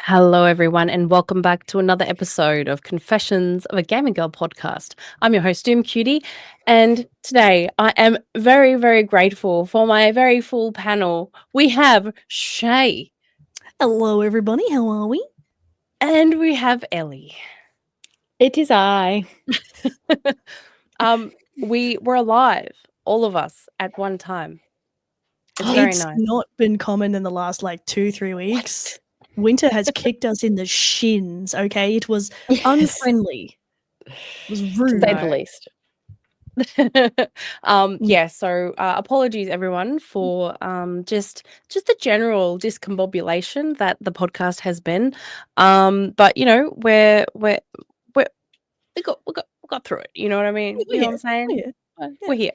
Hello, everyone, and welcome back to another episode of Confessions of a Gaming Girl podcast. I'm your host, Doom Cutie, and today I am very, very grateful for my very full panel. We have Shay. Hello, everybody. How are we? And we have Ellie. It is I. We were alive, all of us, at one time. It's very nice. Not been common in the last 2-3 weeks. Winter has kicked us in the shins, okay? It was unfriendly. It was rude. To say the least. So apologies everyone for just the general discombobulation that the podcast has been. But you know, we got through it. You know what I mean? You know what I'm saying? We're here.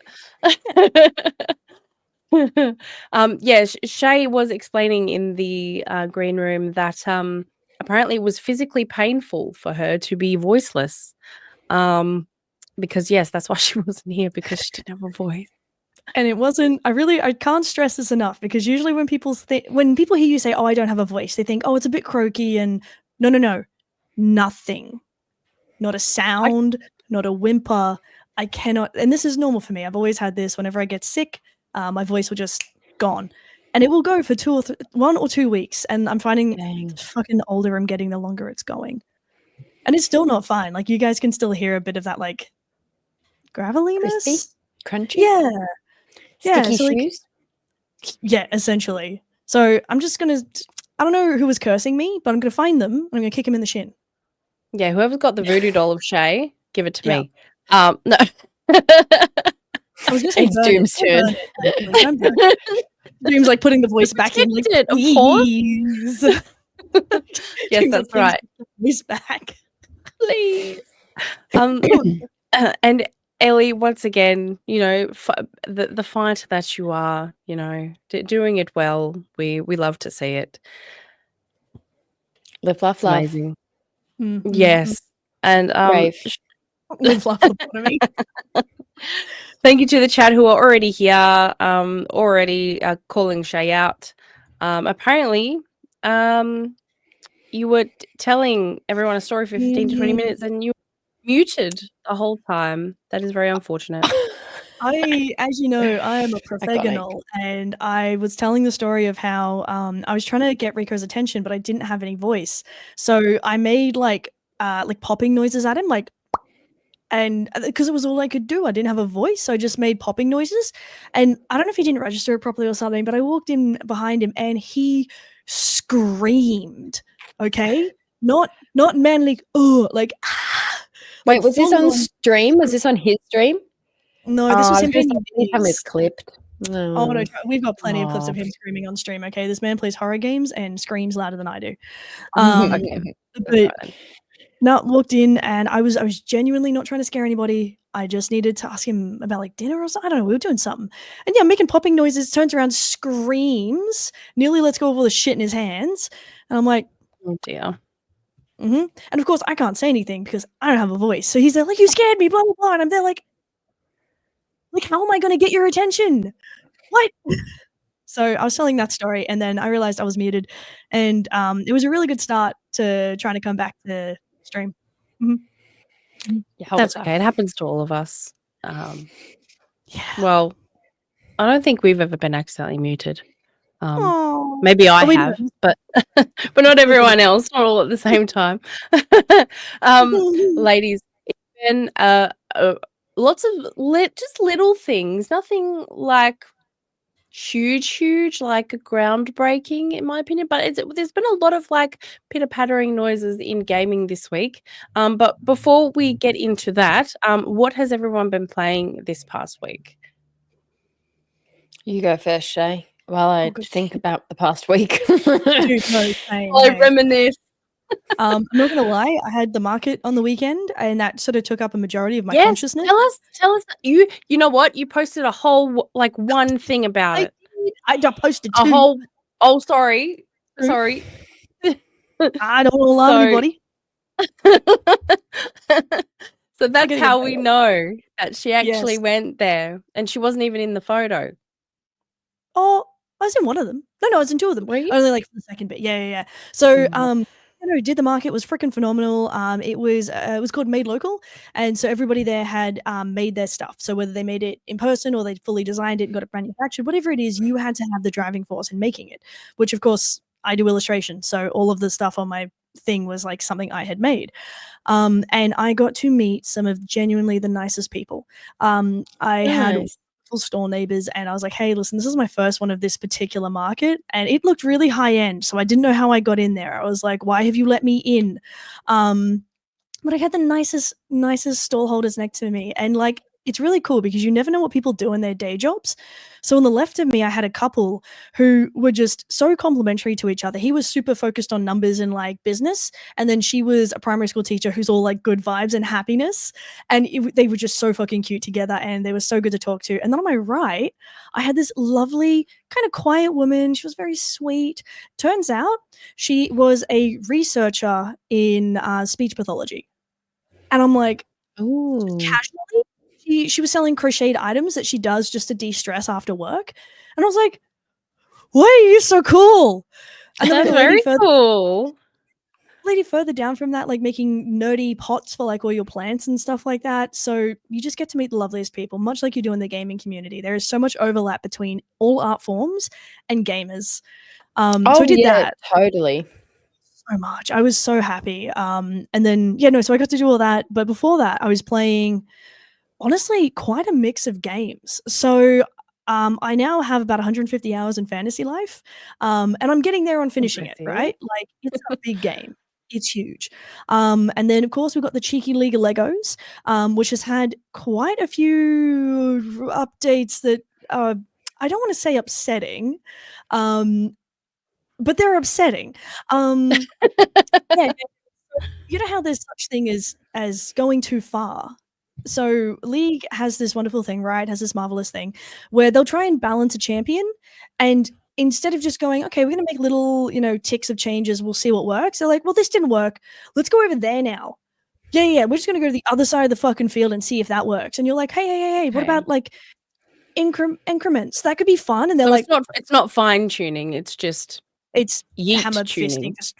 Shay was explaining in the green room that apparently it was physically painful for her to be voiceless. Because yes, that's why she wasn't here, because she didn't have a voice. And it wasn't. I can't stress this enough, because usually when people hear you say, "Oh, I don't have a voice," they think, "Oh, it's a bit croaky," and no, nothing, not a sound, not a whimper. I cannot, and this is normal for me. I've always had this. Whenever I get sick, my voice will just gone, and it will go for 1 or 2 weeks. And I'm finding fucking the older I'm getting, the longer it's going, and it's still not fine. Like, you guys can still hear a bit of that graveliness, crispy, crunchy, sticky shoes. Yeah, essentially. So I'm just gonna. I don't know who was cursing me, but I'm gonna find them and I'm gonna kick him in the shin. Yeah, whoever's got the voodoo doll of Shay, give it to me. No. I was gonna say it's Doom's turn. Doom's putting the voice back in, please. Yes, Doom's that's right. Voice back, please. And Ellie, once again, you know, the fighter that you are, you know, doing it well. We love to see it. Live, laugh, laugh. Amazing. Mm-hmm. Yes, and live, laugh, lobotomy. Thank you to the chat who are already here, already calling Shay out. Apparently, you were telling everyone a story for 15 to 20 minutes, and you were muted the whole time. That is very unfortunate. As you know, I am a professional, and I was telling the story of how I was trying to get Rico's attention, but I didn't have any voice. So I made popping noises at him, and because it was all I could do, I didn't have a voice, so I just made popping noises. And I don't know if he didn't register it properly or something, but I walked in behind him and he screamed. Okay, not manly. Wait, was this on stream? Was this on his stream? No, this was him. Anytime it's clipped. No. Oh no, we've got plenty of clips of him screaming on stream. Okay, this man plays horror games and screams louder than I do. But no, walked in and I was genuinely not trying to scare anybody. I just needed to ask him about dinner or something. I don't know. We were doing something, and yeah, making popping noises. Turns around, screams, nearly lets go of all the shit in his hands, and I'm like, oh dear. And of course, I can't say anything because I don't have a voice. So he's there you scared me, blah blah blah, and I'm there how am I going to get your attention? What? So I was telling that story, and then I realized I was muted, and it was a really good start to trying to come back to stream. Mm-hmm. Yeah, that's okay. It happens to all of us. Well, I don't think we've ever been accidentally muted. Maybe I have, but not everyone else, not all at the same time. Ladies, it's been lots of just little things, nothing huge, groundbreaking in my opinion, but there's been a lot of pitter-pattering noises in gaming this week. But before we get into that, what has everyone been playing this past week? You go first, Shay, while I think about the past week. Dude, no, I reminisce. I'm not gonna lie, I had the market on the weekend, and that sort of took up a majority of my consciousness. Tell us. You know what? You posted a whole one thing about it. I posted two. A whole. Oh, sorry. I don't alarm anybody. So that's how we know that she actually went there, and she wasn't even in the photo. Oh, I was in one of them. No, I was in two of them. Were you? Only for the second bit. Yeah. So, no, did the market, was freaking phenomenal. It was called Made Local, and so everybody there had made their stuff. So whether they made it in person or they fully designed it and got it manufactured, whatever it is, you had to have the driving force in making it. Which of course I do illustration, so all of the stuff on my thing was like something I had made. And I got to meet some of genuinely the nicest people. I had Nice. store neighbors, and I was like, hey, listen, this is my first one of this particular market, and it looked really high end, so I didn't know how I got in there. I was like, why have you let me in? But I had the nicest stall holders next to me, and like, it's really cool because you never know what people do in their day jobs. So on the left of me, I had a couple who were just so complimentary to each other. He was super focused on numbers and like business, and then she was a primary school teacher who's all like good vibes and happiness. And they were just so fucking cute together, and they were so good to talk to. And then on my right, I had this lovely, kind of quiet woman. She was very sweet. Turns out she was a researcher in speech pathology. And I'm like, Ooh. casually, she was selling crocheted items that she does just to de-stress after work. And I was like, why are you so cool? And then That's very cool. lady further down from that, like making nerdy pots for like all your plants and stuff like that. So you just get to meet the loveliest people, much like you do in the gaming community. There is so much overlap between all art forms and gamers. So I did that. Totally. So much. I was so happy. And then so I got to do all that. But before that, I was playing honestly quite a mix of games. So I now have about 150 hours in Fantasy Life. And I'm getting there on finishing it, right? Like, it's a big game. It's huge. And then of course we've got the cheeky League of Legos, which has had quite a few updates that I don't want to say upsetting. But they're upsetting. Yeah, you know how there's such thing as going too far. So League has this wonderful thing, right? Has this marvelous thing where they'll try and balance a champion, and instead of just going, okay, we're gonna make little, ticks of changes, we'll see what works. They're like, well, this didn't work. Let's go over there now. Yeah, we're just gonna go to the other side of the fucking field and see if that works. And you're like, hey, what about like increments? That could be fun. And they're So like, it's not fine tuning. It's just hammer tuning. fisting, just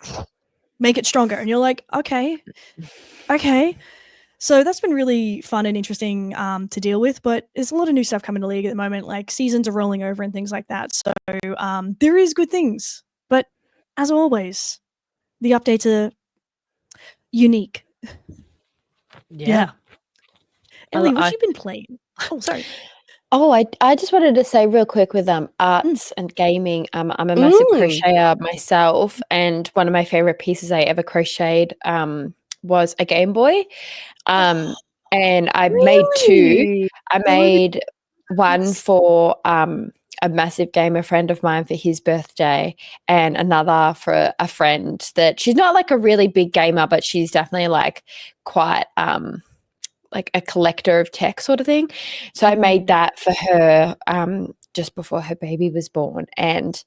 make it stronger. And you're like, okay. So that's been really fun and interesting to deal with, but there's a lot of new stuff coming to League at the moment, like seasons are rolling over and things like that. So there is good things, but as always, the updates are unique. Yeah. Ellie, what you been playing? Oh, sorry. Oh, I just wanted to say real quick with arts and gaming. I'm a massive crocheter myself, and one of my favorite pieces I ever crocheted was a Game Boy. And I made two. I made one for a massive gamer friend of mine for his birthday, and another for a friend that she's not like a really big gamer, but she's definitely like quite like a collector of tech sort of thing. So I made that for her just before her baby was born. And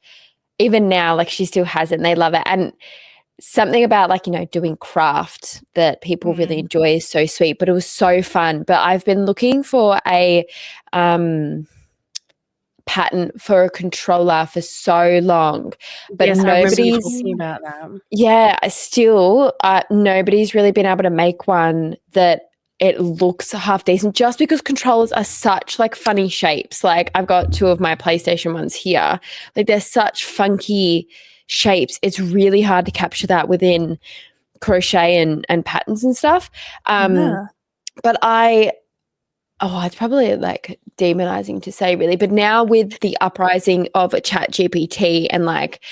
even now, like, she still has it and they love it. And something about like, doing craft that people really enjoy is so sweet, but it was so fun. But I've been looking for a patent for a controller for so long, but yes, I remember you nobody's talking about that. Yeah, still nobody's really been able to make one that it looks half decent, just because controllers are such like funny shapes. Like, I've got two of my PlayStation ones here. Like, they're such funky shapes. It's really hard to capture that within crochet and patterns and stuff. But it's probably like demonizing to say, really, but now with the uprising of ChatGPT and like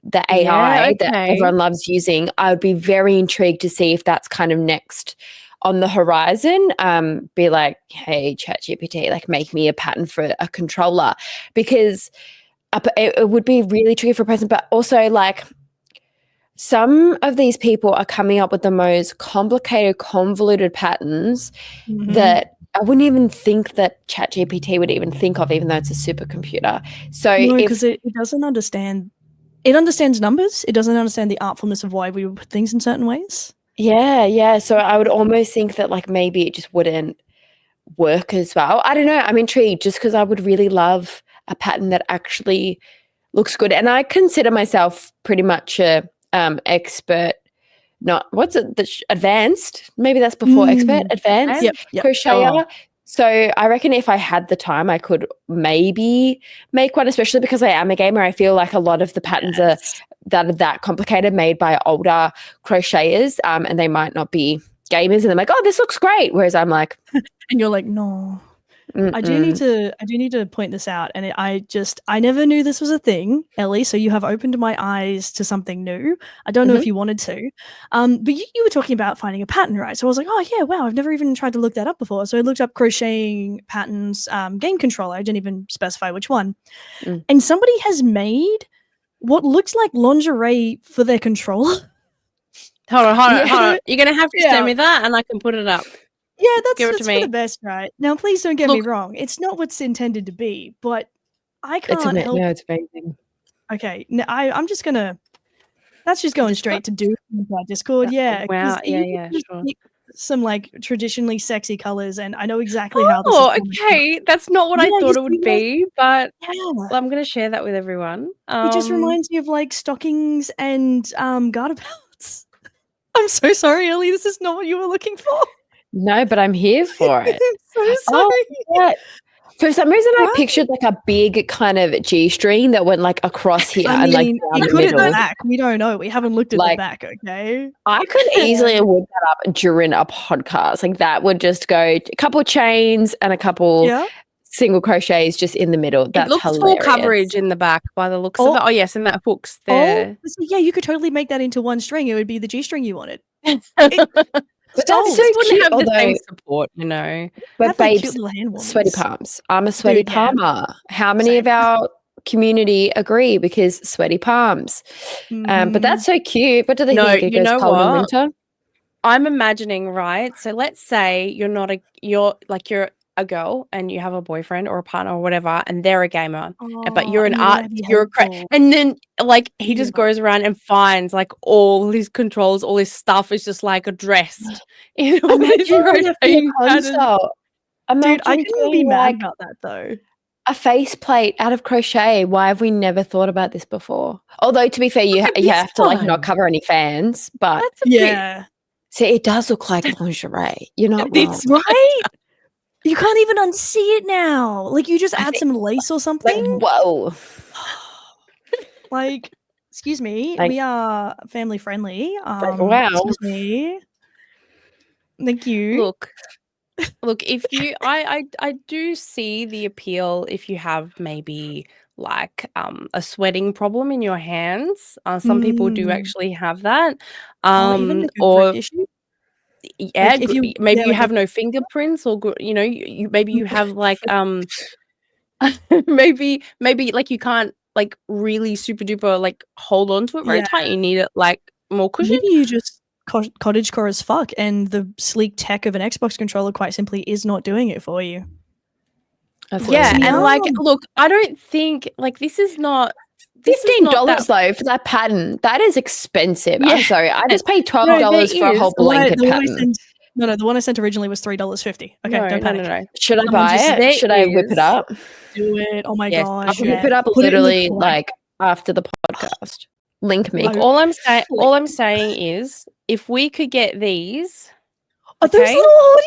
the AI that everyone loves using, I would be very intrigued to see if that's kind of next on the horizon. Be like, hey, ChatGPT, like, make me a pattern for a controller, because it would be really tricky for a person. But also, like, some of these people are coming up with the most complicated, convoluted patterns that I wouldn't even think that ChatGPT would even think of, even though it's a supercomputer. So because it doesn't understand. It understands numbers. It doesn't understand the artfulness of why we would put things in certain ways. Yeah. So I would almost think that like maybe it just wouldn't work as well. I don't know. I'm intrigued, just because I would really love a pattern that actually looks good. And I consider myself pretty much a expert not what's it? Advanced? Maybe that's before expert. Advanced Yep. crocheter. So I reckon if I had the time, I could maybe make one, especially because I am a gamer. I feel like a lot of the patterns are that complicated, made by older crocheters, and they might not be gamers, and they're like, oh, this looks great. Whereas I'm like, and you're like, no. I do need to point this out, and I never knew this was a thing, Ellie. So you have opened my eyes to something new. I don't know if you wanted to, but you were talking about finding a pattern, right? So I was like, oh yeah, wow, I've never even tried to look that up before. So I looked up crocheting patterns, game controller. I didn't even specify which one, and somebody has made what looks like lingerie for their controller. Hold on. You're gonna have to send me that, and I can put it up. Yeah, that's for the best, right? Now, please don't get me wrong. It's not what's intended to be, but I can't help. No, it's amazing. Okay, I'm just gonna. That's just going straight to do by Discord. Yeah. Wow. Yeah. Sure. Some like traditionally sexy colors, and I know exactly how this. Oh, okay. That's not what I thought it would be, but well, I'm gonna share that with everyone. It just reminds me of like stockings and garter belts. I'm so sorry, Ellie. This is not what you were looking for. No, but I'm here for it. So sorry. Yeah. For some reason, I pictured like a big kind of G-string that went like across here and like down the middle. At the back. We don't know. We haven't looked at the back. Okay. I could easily whip that up during a podcast. Like that would just go a couple chains and a couple single crochets just in the middle. That's it looks hilarious. Full coverage in the back by the looks of it. Oh yes, and that hook's there. Oh, so yeah, you could totally make that into one string. It would be the G-string you wanted. But that's so cute, have the same support, you know. But babes, sweaty palms. I'm a sweaty palmer. How many of our community agree? Because sweaty palms. But that's so cute. But do they think it goes cold in winter? I'm imagining, right? So let's say you're a girl and you have a boyfriend or a partner or whatever, and they're a gamer, but you're an and then like he just goes around and finds like all his controls, all his stuff is just like addressed. Dude, I couldn't be mad about that though. A faceplate out of crochet. Why have we never thought about this before? Although to be fair, you have to like not cover any fans, but so it does look like lingerie. You're not wrong. Right? You can't even unsee it now. Like you just add some lace or something. Like, whoa. Like, excuse me, we are family friendly. Wow. Excuse me. Thank you. Look, if you I do see the appeal if you have maybe like a sweating problem in your hands. Some people do actually have that. Even or issue? Yeah, like if you you have no fingerprints, or you know, maybe you have like maybe like you can't like really super duper like hold on to it very tight. You need it like more cushion. Maybe you just cottagecore as fuck, and the sleek tech of an Xbox controller quite simply is not doing it for you. And like, look, I don't think like this is not. $15 though for that pattern. That is expensive. I'm sorry. I just paid $12 for a whole blanket pattern. No, the one I sent originally was $3.50. Okay, don't panic. No. Should I buy it? Should I whip it up? Do it. Oh my gosh. I'll whip it up literally like after the podcast. Link me. Look, all I'm saying is if we could get these. Are those little hoodies?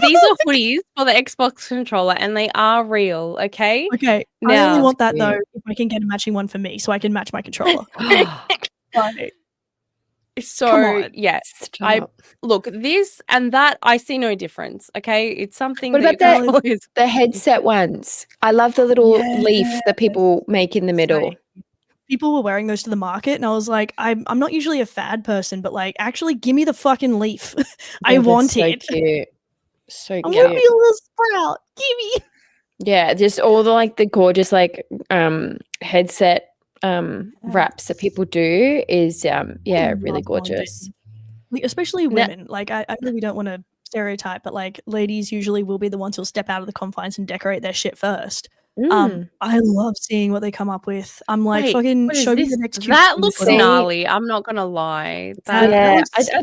These are hoodies for the Xbox controller, and they are real. Okay. Now, I only want that though if I can get a matching one for me, so I can match my controller. So yes, look this and that. I see no difference. Okay, it's something. What about the headset ones? I love the little leaf that people make in the middle. People were wearing those to the market, and I was like, I'm not usually a fad person, but like, actually, give me the fucking leaf. I want it. Cute. So cute. I want to be a little sprout. Give me. Yeah, just all the like the gorgeous like headset wraps that people do is really gorgeous. Like, especially women. Like I really don't want to stereotype, but like ladies usually will be the ones who'll step out of the confines and decorate their shit first. I love seeing what they come up with. I'm like, fucking show me the next. That looks gnarly. I'm not gonna lie. I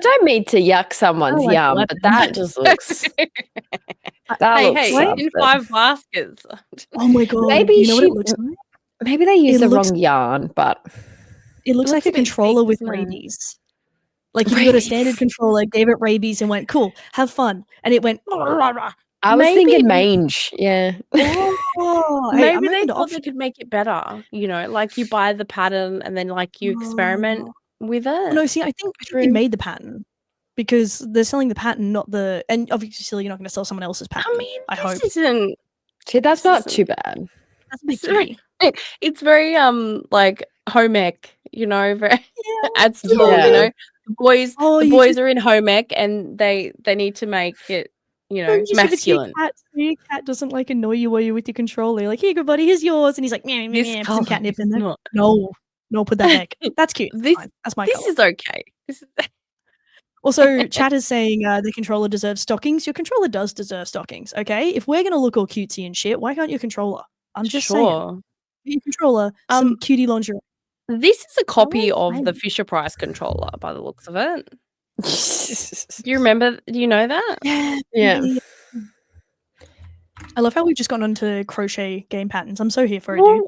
don't mean to yuck someone's yum, but that just looks. In 5 baskets. Oh my god! Maybe you know what it looks like? Maybe they use the wrong yarn, but it looks like a controller with ladies. Like if you got a standard controller, gave it rabies and went, cool, have fun. And it went, I was Maybe- thinking mange. Yeah. oh, hey, I'm Maybe they open to thought they options. could make it better. You know, like you buy the pattern and then like you experiment with it. Well, no, see, I think they made the pattern because they're selling the pattern, not the. And obviously, you're not going to sell someone else's pattern. I mean, I hope this isn't. See, that's This not isn't- too bad. that's a bit It's very, kitty. it's very like home ec, you know, very Yeah. at school, Yeah. you know. The You boys just, are in home ec and they need to make it, you know, you just give it to your masculine. cat. So your cat doesn't like annoy you while you're with your controller. You're like, here, good buddy, here's yours, and he's like, meow, meow, This meow, put colour some catnip in is there. not. No, put that back. That's cute. This Fine. That's my this color. is okay. This is Also, chat is saying the controller deserves stockings. Your controller does deserve stockings, okay? If we're gonna look all cutesy and shit, why can't your controller? I'm just saying. sure. Get your controller, some cutie lingerie. This is a copy Oh, of the fine. Fisher Price controller by the looks of it. Do you remember? Do you know that? Yeah. Yeah. I love how we've just gone onto crochet game patterns. I'm so here for it, dude.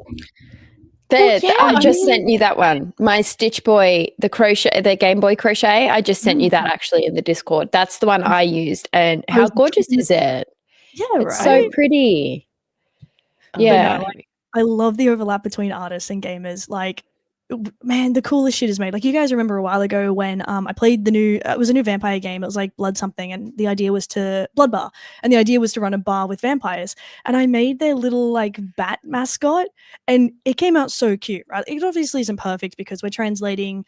There, yeah, I I just mean- sent you that one. My Stitch Boy, the Game Boy crochet. I just sent you that actually in the Discord. That's the one I used, and I how was gorgeous literally- is it? Yeah, It's right. so pretty. Oh, Yeah. maybe. I love the overlap between artists and gamers. Like, man, the coolest shit is made. Like, you guys remember a while ago when I played the new, it was a new vampire game. It was like Blood something, and the idea was to Blood Bar, and the idea was to run a bar with vampires. And I made their little like bat mascot, and it came out so cute. Right? It obviously isn't perfect because we're translating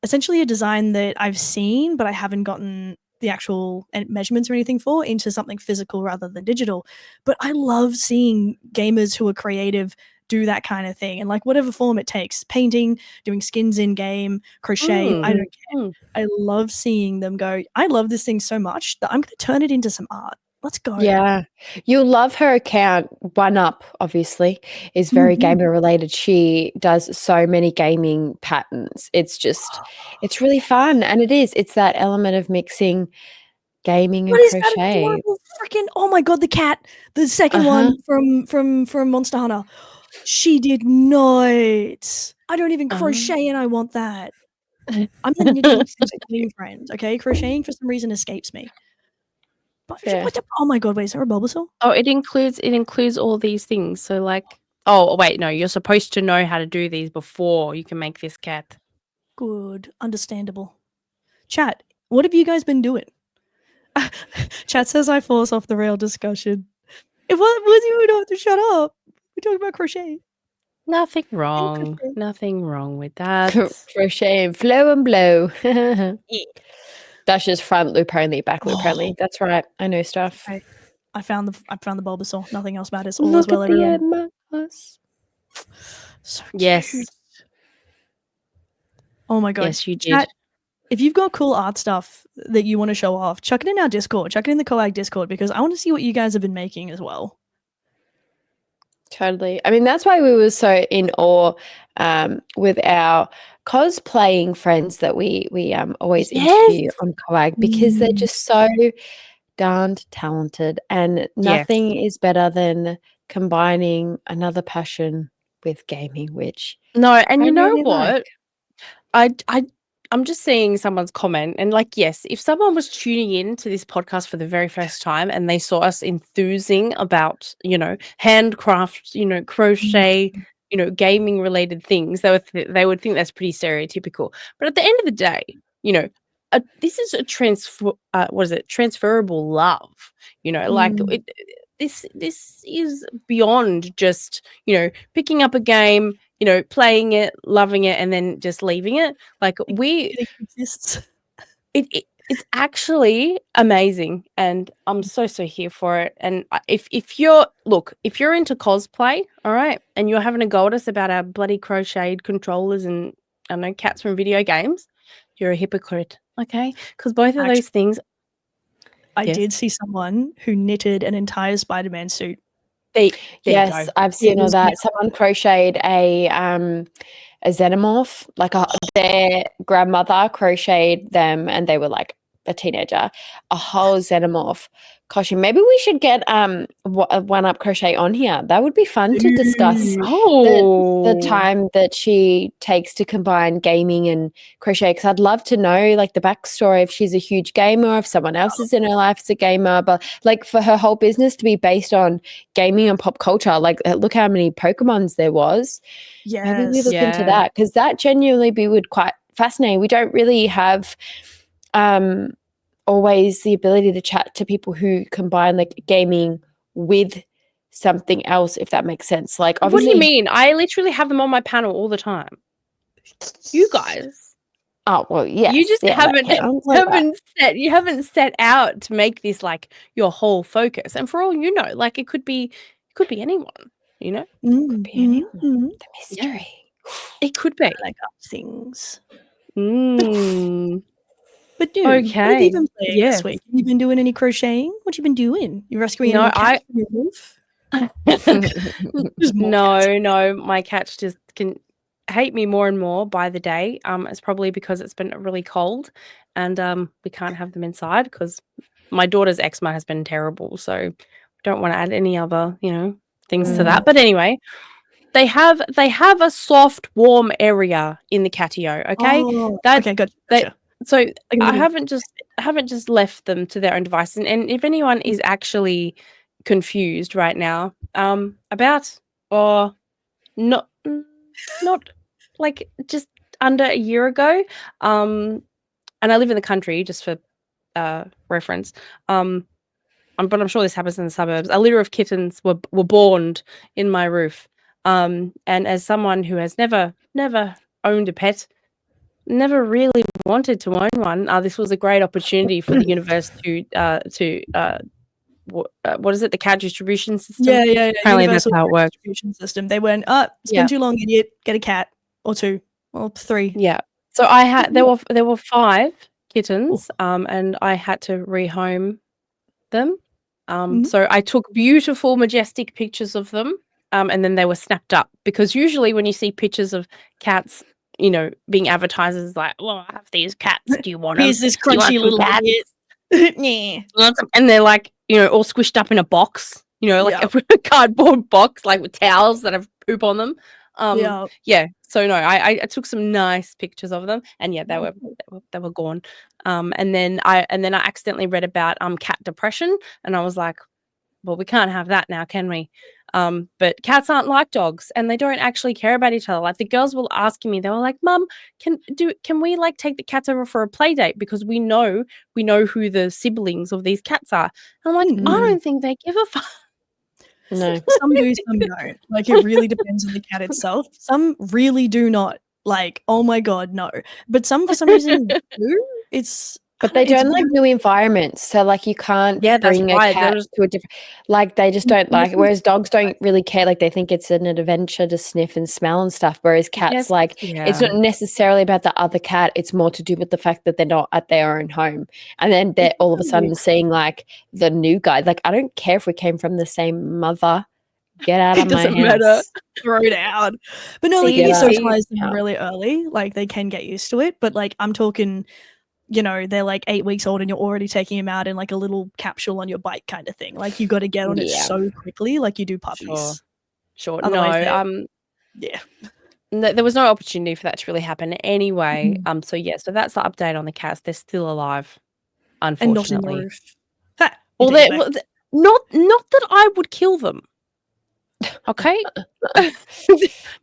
essentially a design that I've seen, but I haven't gotten the actual measurements or anything for into something physical rather than digital. But I love seeing gamers who are creative do that kind of thing, and like whatever form it takes, painting, doing skins in game, crochet, I don't care. I love seeing them go, I love this thing so much that I'm going to turn it into some art. Let's go. Yeah. You'll love her account. One Up, obviously, is very gamer related. She does so many gaming patterns. It's really fun. And it's that element of mixing gaming and What is that crochet. adorable freaking, oh my god, the cat, the second one from Monster Hunter. She did not. I don't even crochet and I want that. I'm the knitting game friend, okay? Crocheting for some reason escapes me. But Yeah. what the, oh my god, wait, is there a Bulbasaur? Oh, it includes all these things. So like, oh wait, no, you're supposed to know how to do these before you can make this cat. Good, understandable. Chat, what have you guys been doing? Chat says I force off the rail discussion. If what was you don't have to shut up. We're talking about crochet. Nothing wrong. crochet. Nothing wrong with that. Crochet and flow and blow. That's just front loop only, back loop only. That's right. I know stuff. Okay. I found the Bulbasaur. Nothing else matters. All is Look well, at the everyone. So Yes. cute. Oh my god. Yes, you did. Chat, if you've got cool art stuff that you want to show off, chuck it in our Discord. Chuck it in the Coag Discord because I want to see what you guys have been making as well. Totally. I mean, that's why we were so in awe with our cosplaying friends that we always interview on Coag because they're just so darned talented, and nothing is better than combining another passion with gaming, which No, and I you know really what? I'm just seeing someone's comment, and like, yes, if someone was tuning in to this podcast for the very first time and they saw us enthusing about, you know, handcraft, you know, crochet, you know, gaming related things, they would think that's pretty stereotypical. But at the end of the day, you know, this is a transferable love. You know, like this is beyond just, you know, picking up a game, you know, playing it, loving it, and then just leaving it. Like It exists. it's actually amazing, and I'm so here for it. And if you're into cosplay, all right, and you're having a go at us about our bloody crocheted controllers and I don't know, cats from video games, you're a hypocrite, okay? Because both of those things. I did see someone who knitted an entire Spider-Man suit. There you yes, go. I've seen all that. Someone crocheted a xenomorph, like their grandmother crocheted them, and they were like a teenager, a whole xenomorph costume. Maybe we should get one up crochet on here. That would be fun to discuss the time that she takes to combine gaming and crochet, because I'd love to know like the backstory, if she's a huge gamer, if someone else is in her life is a gamer, but like for her whole business to be based on gaming and pop culture, like look how many Pokemons there was. Maybe we look into that, because that genuinely would quite fascinating. We don't really have always the ability to chat to people who combine like gaming with something else, if that makes sense. Like, obviously, what do you mean? I literally have them on my panel all the time. You guys. Oh well, yes. You just haven't set out to make this like your whole focus. And for all you know, like it could be anyone. You know, could be anyone. The mystery. It could be like things. But dude, what have you been playing this week? Have you been doing any crocheting? What you been doing? You rescuing any cats from your roof? No, my cats just can hate me more and more by the day. It's probably because it's been really cold, and we can't have them inside because my daughter's eczema has been terrible. So we don't want to add any other, things to that. But anyway, they have a soft, warm area in the catio. Okay, okay, good. Gotcha. So I haven't just left them to their own devices. And if anyone is actually confused right now, about or not like just under a year ago, and I live in the country, just for reference, but I'm sure this happens in the suburbs. A litter of kittens were born in my roof, and as someone who has never owned a pet, never really wanted to own one, this was a great opportunity for the universe to what is it, the cat distribution system? Yeah. Apparently that's how it works. Distribution system. They went, it's been too long, idiot. Get a cat or 2 or 3. Yeah. So I had there were 5 kittens, and I had to rehome them. So I took beautiful, majestic pictures of them, and then they were snapped up, because usually when you see pictures of cats, being advertised as like, well, I have these cats. Do you want them? Here's this crunchy little idiot. Yeah. And they're like, all squished up in a box, like a cardboard box, like with towels that have poop on them. Yeah. So no, I took some nice pictures of them, and they were gone. And then I accidentally read about cat depression, and I was like, well, we can't have that now, can we? But cats aren't like dogs, and they don't actually care about each other. Like the girls were asking me, they were like, "Mum, can we like take the cats over for a play date, because we know who the siblings of these cats are?" And I'm like, I don't think they give a fuck. No, some do, some don't. Like it really depends on the cat itself. Some really do not. Like, oh my god, no. But some, for some reason, do. But they don't like new environments, so like you can't bring a cat to a different. Like they just don't like it. Whereas dogs don't really care. Like they think it's an adventure to sniff and smell and stuff. Whereas cats, it's not necessarily about the other cat. It's more to do with the fact that they're not at their own home, and then they're all of a sudden seeing like the new guy. Like I don't care if we came from the same mother. Get out of my house. Matter. Throw it out. But no, like if you socialize them really early, like they can get used to it. But like I'm talking, they're like 8 weeks old and you're already taking them out in like a little capsule on your bike kind of thing. Like you got to get on it so quickly, like you do puppies. Sure. Otherwise there was no opportunity for that to really happen anyway. So that's the update on the cats. They're still alive, unfortunately. And not in the roof. Ha, not that I would kill them. Okay?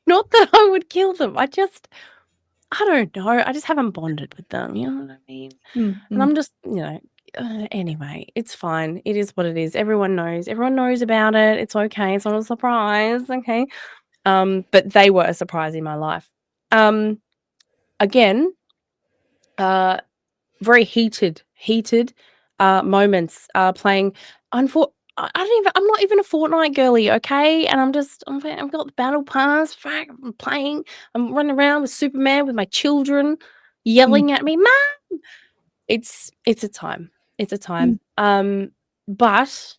Not that I would kill them. I don't know. I just haven't bonded with them. You know what I mean? And I'm just, anyway, it's fine. It is what it is. Everyone knows. Everyone knows about it. It's okay. It's not a surprise. Okay. But they were a surprise in my life. Again, very heated moments playing. I'm not even a Fortnite girly, okay? And I've got the battle pass. I'm playing. I'm running around with Superman with my children, yelling at me, "Mom!" It's a time. It's a time. But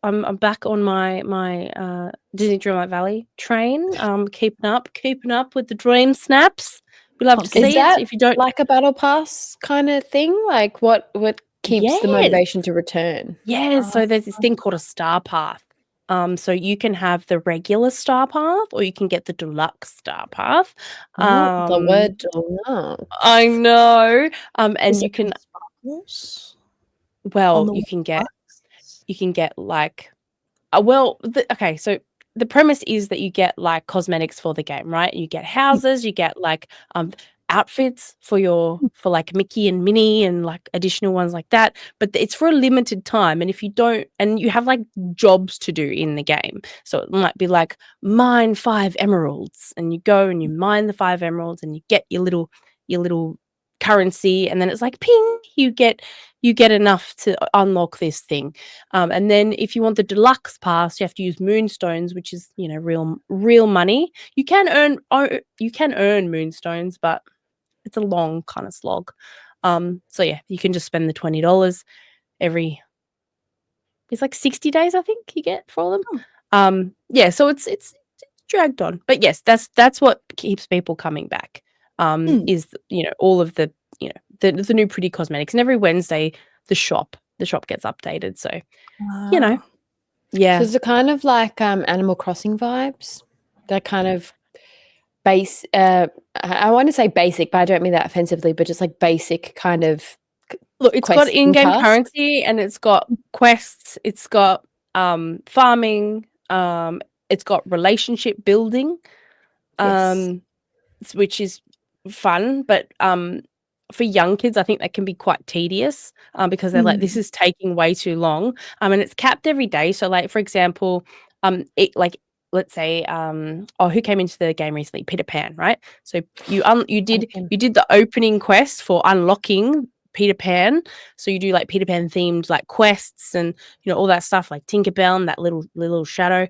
I'm back on my Disney Dreamlight Valley train. Keeping up with the dream snaps. We love to see it. If you don't like a battle pass kind of thing, like what keeps the Yes. motivation to return. Yeah, so there's this thing called a star path. So you can have the regular star path or you can get the deluxe star path. Oh, the word deluxe. I know. And Does you it have can sparkles on well, the you can get deluxe? like okay, so the premise is that you get like cosmetics for the game, right? You get houses, you get like outfits for like Mickey and Minnie and like additional ones like that, but it's for a limited time, and if you don't, and you have like jobs to do in the game, so it might be like mine 5 emeralds, and you go and you mine the 5 emeralds and you get your little currency, and then it's like ping, you get enough to unlock this thing. And then if you want the deluxe pass, you have to use moonstones, which is, you know, real money. You can earn moonstones, but it's a long kind of slog. So yeah, you can just spend the $20 every. It's like 60 days, I think you get for them. Yeah, so it's dragged on, but yes, that's what keeps people coming back. Is, you know, all of the, you know, the new pretty cosmetics, and every Wednesday the shop gets updated. So you know, Ah. yeah. So is it kind of like Animal Crossing vibes? That kind of base. I want to say basic, but I don't mean that offensively. But just like basic kind of. Look, it's got quests and in-game tasks? currency, and it's got quests, it's got farming, it's got relationship building, Yes. which is fun, but for young kids, I think that can be quite tedious, because they're like, this is taking way too long. And it's capped every day. So like, for example, it like, let's say, who came into the game recently? Peter Pan, right? So you did the opening quest for unlocking Peter Pan. So you do like Peter Pan themed like quests and, you know, all that stuff, like Tinkerbell and that little shadow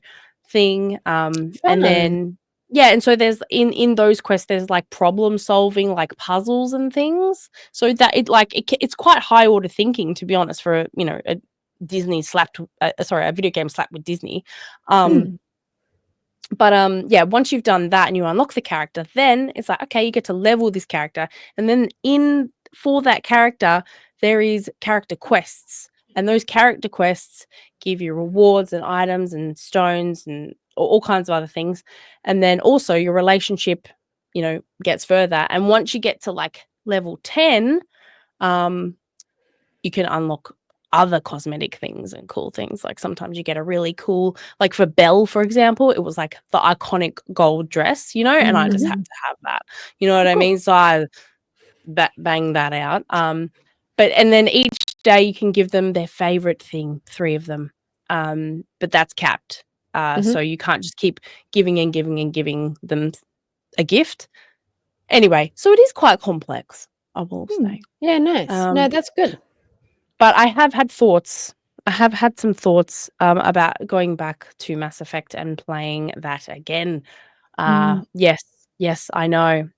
thing. And then yeah, and so there's in those quests there's like problem solving, like puzzles and things. So that it's quite high order thinking, to be honest, for you know, a Disney slapped a video game slapped with Disney. But yeah, once you've done that and you unlock the character, then it's like, okay, you get to level this character, and then for that character there is character quests, and those character quests give you rewards and items and stones and all kinds of other things. And then also your relationship, you know, gets further, and once you get to like level 10, you can unlock other cosmetic things and cool things. Like sometimes you get a really cool, like for Belle, for example, it was like the iconic gold dress, you know, and I just had to have that. You know what I mean? So I bang that out. But and then each day you can give them their favorite thing, 3 of them. But that's capped. So you can't just keep giving and giving and giving them a gift. Anyway, so it is quite complex, I will say. Yeah, nice. No, that's good. But I have had thoughts. I have had some thoughts about going back to Mass Effect and playing that again. Yes, I know.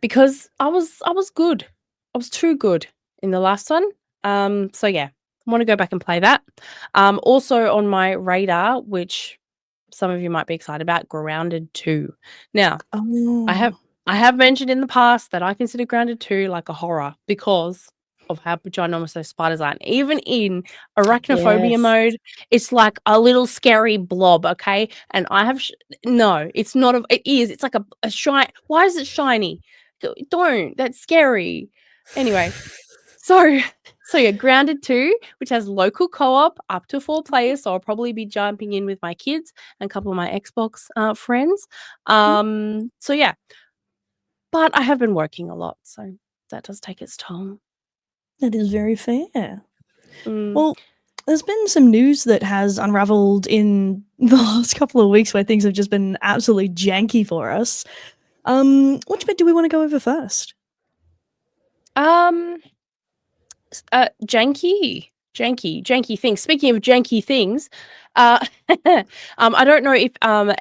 Because I was good. I was too good in the last one. So yeah, I want to go back and play that. Also on my radar, which some of you might be excited about, Grounded 2. Now, I have mentioned in the past that I consider Grounded 2 like a horror because of how ginormous those spiders are. And even in arachnophobia mode, it's like a little scary blob, okay? And I have no, it's not it is. It's like a shine. Why is it shiny? Don't. That's scary. Anyway, so yeah, Grounded 2, which has local co-op up to 4 players, so I'll probably be jumping in with my kids and a couple of my Xbox friends. So yeah. But I have been working a lot, so that does take its toll. That is very fair. Well, there's been some news that has unraveled in the last couple of weeks where things have just been absolutely janky for us. Which bit do we want to go over first? Janky things. Speaking of janky things, I don't know if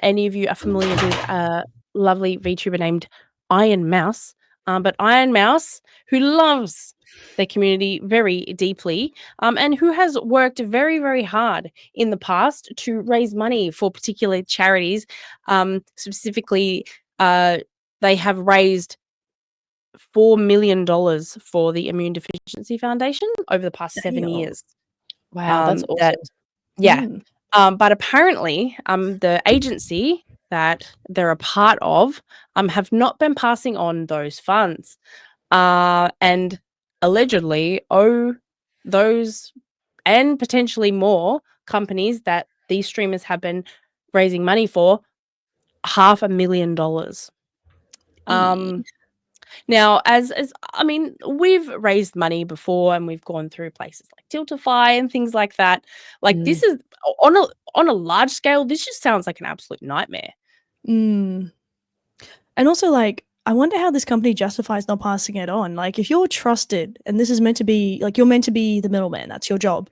any of you are familiar with a lovely VTuber named Iron Mouse, but Iron Mouse, who loves their community very deeply, and who has worked very, very hard in the past to raise money for particular charities. Specifically, they have raised $4 million for the Immune Deficiency Foundation over the past 7 Damn. years. Wow, that's awesome. That, yeah. Mm. But apparently, the agency that they're a part of have not been passing on those funds, and allegedly owe those and potentially more companies that these streamers have been raising money for $500,000. Now, as I mean, we've raised money before, and we've gone through places like Tiltify and things like that. Like this is on a large scale. This just sounds like an absolute nightmare. Mm. And also, like, I wonder how this company justifies not passing it on. Like, if you're trusted and this is meant to be, like, you're meant to be the middleman, that's your job.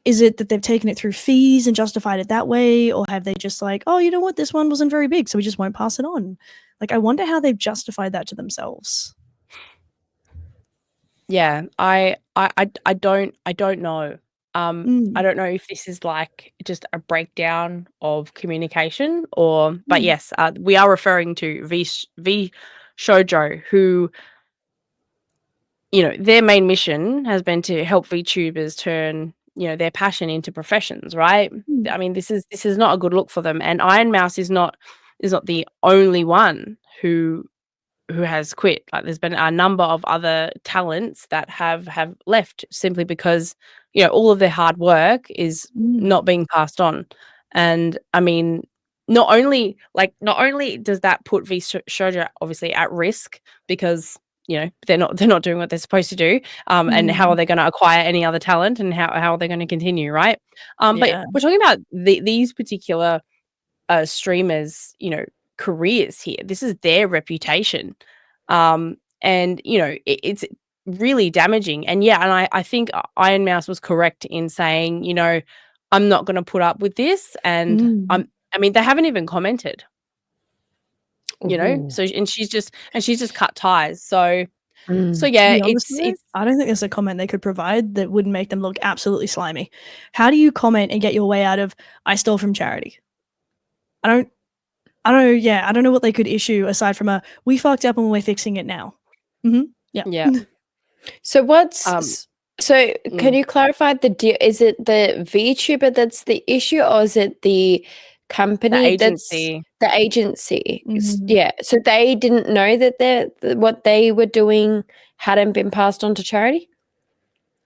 Is it that they've taken it through fees and justified it that way? Or have they just like, oh, you know what, this one wasn't very big, so we just won't pass it on? Like, I wonder how they've justified that to themselves. Yeah, I don't know. I don't know if this is like just a breakdown of communication but yes, we are referring to V Shoujo, who, you know, their main mission has been to help VTubers turn, you know, their passion into professions, right? I mean, this is not a good look for them, and Iron Mouse is not the only one who has quit. Like, there's been a number of other talents that have left simply because, you know, all of their hard work is not being passed on. And I mean, not only does that put V Shoujo obviously at risk, because, you know, they're not doing what they're supposed to do, and how are they going to acquire any other talent, and how are they going to continue, right? But we're talking about these particular streamers, you know, careers here. This is their reputation, and you know, it's really damaging. And yeah, and I think Iron Mouse was correct in saying, you know, I'm not going to put up with this, and I mean, they haven't even commented, you know. So and she's just cut ties. So To yeah, be honest with you, I don't think there's a comment they could provide that wouldn't make them look absolutely slimy. How do you comment and get your way out of "I stole from charity"? I don't know what they could issue aside from "we fucked up and we're fixing it now." Yeah. yeah. So can Mm. you clarify the deal? Is it the VTuber that's the issue, or is it the company that's agency. the agency? Mhm. Yeah. So they didn't know that what they were doing hadn't been passed on to charity?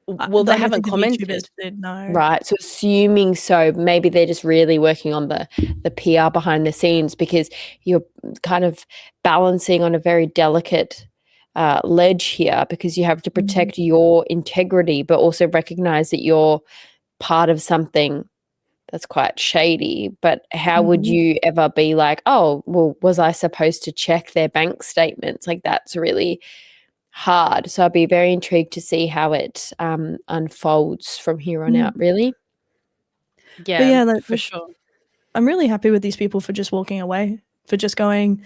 Well, I they don't haven't think the VTubers commented. did, no. Right. So assuming so, maybe they're just really working on the PR behind the scenes, because you're kind of balancing on a very delicate ledge here, because you have to protect your integrity, but also recognize that you're part of something that's quite shady. But how would you ever be like, oh, well, was I supposed to check their bank statements? Like, that's really hard. So I'd be very intrigued to see how it unfolds from here on out, really. But Yeah, yeah, like, for sure. I'm really happy with these people for just walking away, for just going,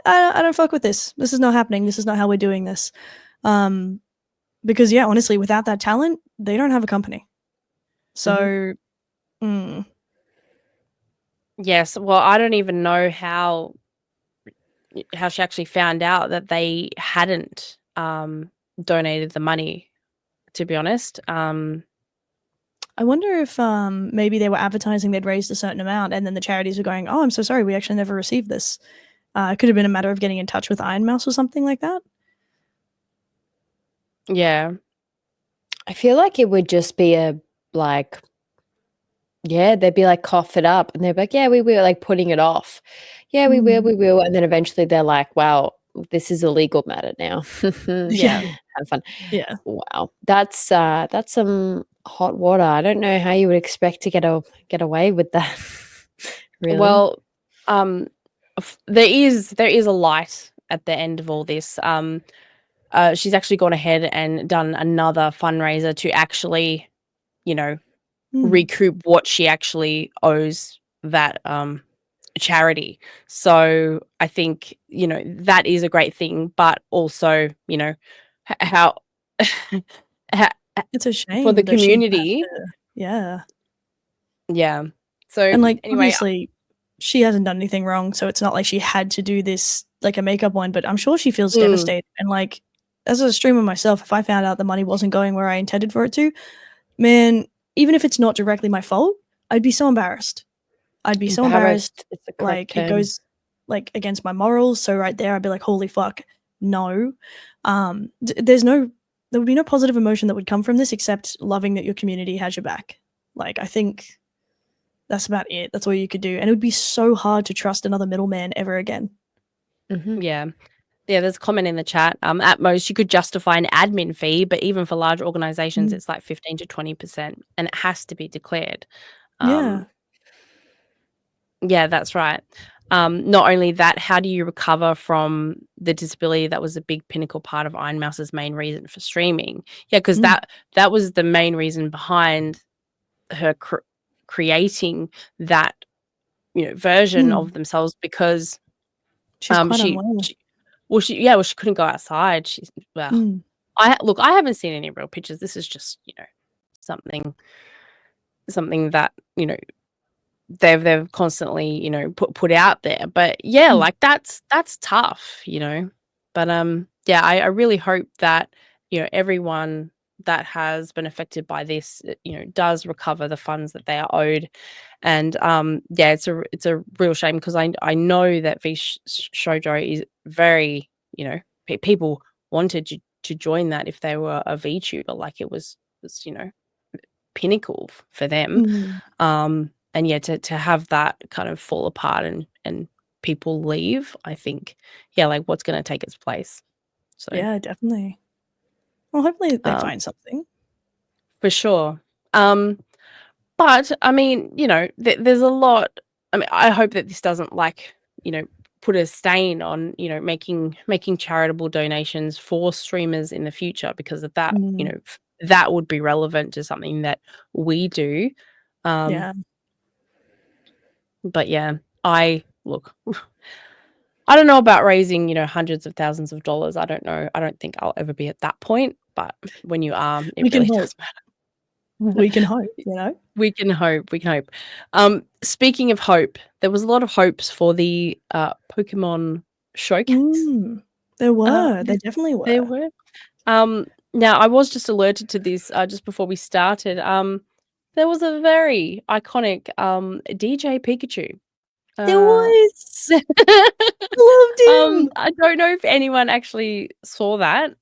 I don't fuck with this. This is not happening. This is not how we're doing this. Because yeah, honestly, without that talent, they don't have a company. So, Yes, well, I don't even know how she actually found out that they hadn't donated the money, to be honest. I wonder if maybe they were advertising they'd raised a certain amount, and then the charities were going, "Oh, I'm so sorry, we actually never received this." It could have been a matter of getting in touch with Iron Mouse or something like that. Yeah. I feel like it would just be they'd be like, cough it up. And they're like, yeah, we will, like putting it off. Yeah, we will. And then eventually they're like, wow, this is a legal matter now. Yeah. Have fun. Yeah. Wow. That's some hot water. I don't know how you would expect to get away with that. Really? Well, there is a light at the end of all this. She's actually gone ahead and done another fundraiser to actually, you know, recoup what she actually owes that charity. So I think, you know, that is a great thing, but also, you know, how, It's a shame for the that she had community. to, yeah. Yeah. So And like, anyway, obviously, she hasn't done anything wrong, so it's not like she had to do this like a makeup one. But I'm sure she feels devastated, and like, as a streamer myself, if I found out the money wasn't going where I intended for it to, man, even if it's not directly my fault, I'd be so embarrassed. I'd be so embarrassed. Embarrassed is the correct Like it term. goes like against my morals. So right there, I'd be like, holy fuck, no. There would be no positive emotion that would come from this except loving that your community has your back. Like I think that's about it. That's all you could do, and it would be so hard to trust another middleman ever again. Mhm. Yeah. Yeah, there's a comment in the chat. At most, you could justify an admin fee, but even for large organizations, it's like 15 to 20%, and it has to be declared. Yeah. Yeah, that's right. Not only that, how do you recover from the disability that was a big pinnacle part of Iron Mouse's main reason for streaming? Yeah, because that was the main reason behind her creating that version of themselves, because She's quite unwell. she couldn't go outside. She's I haven't seen any real pictures. This is just something that they've constantly put out there. But yeah, like that's tough, but yeah, I really hope that everyone that has been affected by this does recover the funds that they are owed. And yeah, it's a real shame, because I know that Shoujo is very people wanted to join that if they were a VTuber. Like it was pinnacle for them. And yeah, to have that kind of fall apart and people leave, I think, yeah, like what's going to take its place? So yeah, definitely. Well, hopefully they find something. For sure. But I mean, there's a lot. I mean, I hope that this doesn't put a stain on making charitable donations for streamers in the future, because of that that would be relevant to something that we do. Yeah. But yeah, I don't know about raising hundreds of thousands of dollars. I don't know. I don't think I'll ever be at that point. But when you are, it We can really hope. does matter. We can hope, We can hope. We can hope. Speaking of hope, there was a lot of hopes for the Pokemon showcase. There were. There definitely were. There were. Now I was just alerted to this just before we started. There was a very iconic DJ Pikachu. There was. I loved him. I don't know if anyone actually saw that.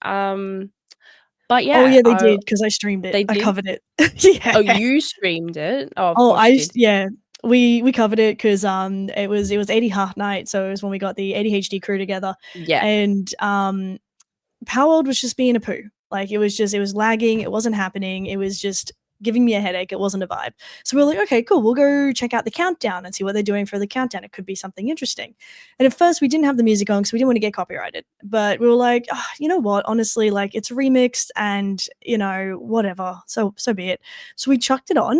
But yeah. Oh yeah, they did, because I streamed it. I covered it. Yeah. Oh, you streamed it? Oh, of course you did. Yeah. We covered it because it was 80 half night, so it was when we got the ADHD crew together. Yeah. And Power World was just being a poo. Like it was lagging, it wasn't happening, it was just giving me a headache. It wasn't a vibe. So we were like, okay, cool, we'll go check out the countdown and see what they're doing for the countdown. It could be something interesting. And at first we didn't have the music on because we didn't want to get copyrighted. But we were like, oh, you know what? Honestly, like it's remixed and whatever. So be it. So we chucked it on.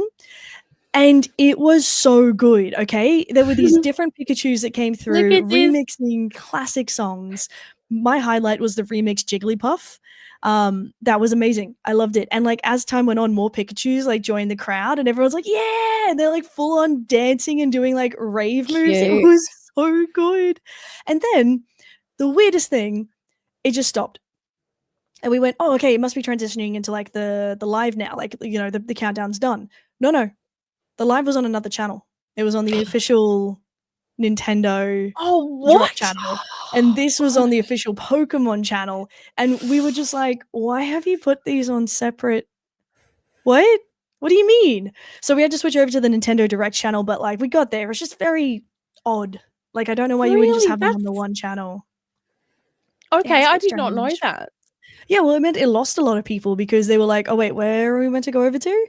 And it was so good, okay? There were these different Pikachus that came through remixing classic songs. My highlight was the remix Jigglypuff. That was amazing. I loved it. And like as time went on, more Pikachus like joined the crowd, and everyone's like, yeah, and they're like full on dancing and doing like rave moves. It was so good. And then the weirdest thing, it just stopped. And we went, oh, okay, it must be transitioning into like the live now. Like, the countdown's done. No. The live was on another channel. It was on the official Nintendo Drop channel. And this was on the official Pokemon channel. And we were just like, why have you put these on separate? What? What do you mean? So we had to switch over to the Nintendo Direct channel, but like we got there. It was just very odd. Like I don't know why you wouldn't just have them on the one channel. Okay, I did not know that. Yeah, well, it meant it lost a lot of people because they were like, "Oh wait, where are we meant to go over to?"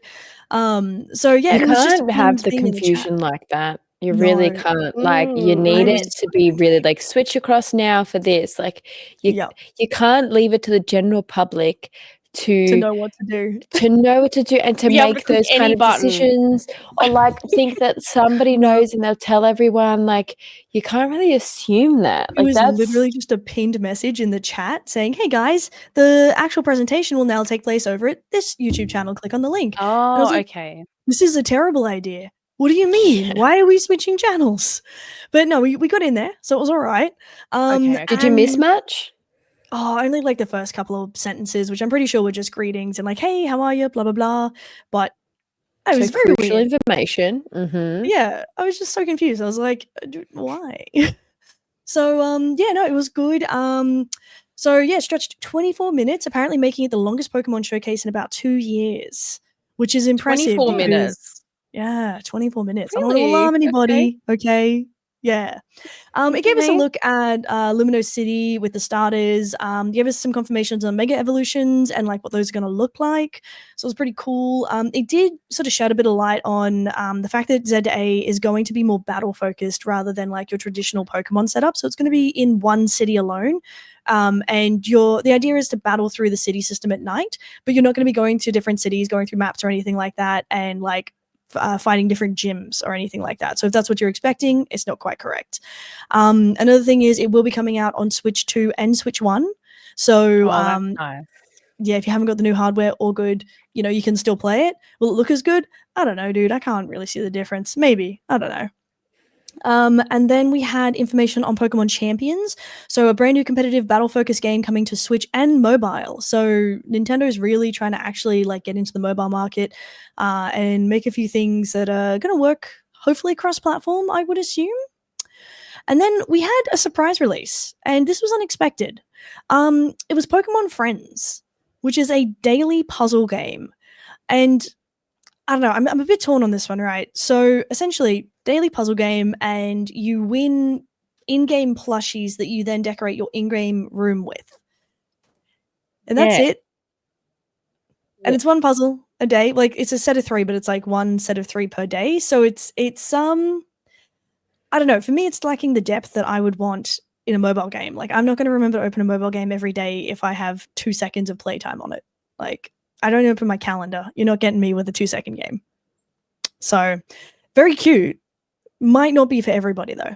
So yeah, you it was just can't have the confusion like that. You really can't. Like you I need was it to be really like switch across now for this. Like you can't leave it to the general public to know what to do. And to make those kind of decisions, or like think that somebody knows and they'll tell everyone. Like you can't really assume that. It was literally just a pinned message in the chat saying, hey guys, the actual presentation will now take place over at this YouTube channel. Click on the link. Oh, okay. This is a terrible idea. What do you mean? Why are we switching channels? But no, we got in there, so it was all right. Did you miss much? Oh, only like the first couple of sentences, which I'm pretty sure were just greetings and like, hey, how are you? Blah blah blah. But it So was very crucial weird. information. Mm-hmm. Yeah, I was just so confused. I was like, why? So yeah, no, it was good. So yeah, stretched 24 minutes, apparently making it the longest Pokemon showcase in about 2 years, which is impressive 24 because minutes. yeah, 24 minutes. I don't want to Really? alarm Okay. anybody, okay? Yeah. It gave us a Okay. look at Lumino City with the starters. Gave us some confirmations on Mega Evolutions and like what those are going to look like. So it was pretty cool. It did sort of shed a bit of light on the fact that ZA is going to be more battle focused rather than like your traditional Pokemon setup. So it's going to be in one city alone. And the idea is to battle through the city system at night, but you're not going to be going to different cities, going through maps or anything like that, and like fighting different gyms or anything like that. So if that's what you're expecting, it's not quite correct. Another thing is it will be coming out on Switch 2 and Switch 1. So Oh, that's nice. yeah, if you haven't got the new hardware, all good. You know, you can still play it. Will it look as good? I don't know, dude. I can't really see the difference. Maybe. I don't know. And then we had information on Pokemon Champions. So, a brand new competitive battle focused game coming to Switch and mobile. So, Nintendo is really trying to actually like get into the mobile market and make a few things that are going to work, hopefully cross platform, I would assume. And then we had a surprise release, and this was unexpected. It was Pokemon Friends, which is a daily puzzle game. And I don't know. I'm a bit torn on this one, right? So essentially, daily puzzle game, and you win in-game plushies that you then decorate your in-game room with, and that's Yeah. it. And it's one puzzle a day. Like it's a set of 3, but it's like one set of 3 per day. So it's I don't know. For me, it's lacking the depth that I would want in a mobile game. Like I'm not going to remember to open a mobile game every day if I have 2 seconds of playtime on it. Like I don't open my calendar. You're not getting me with a 2-second game. So very cute. Might not be for everybody though.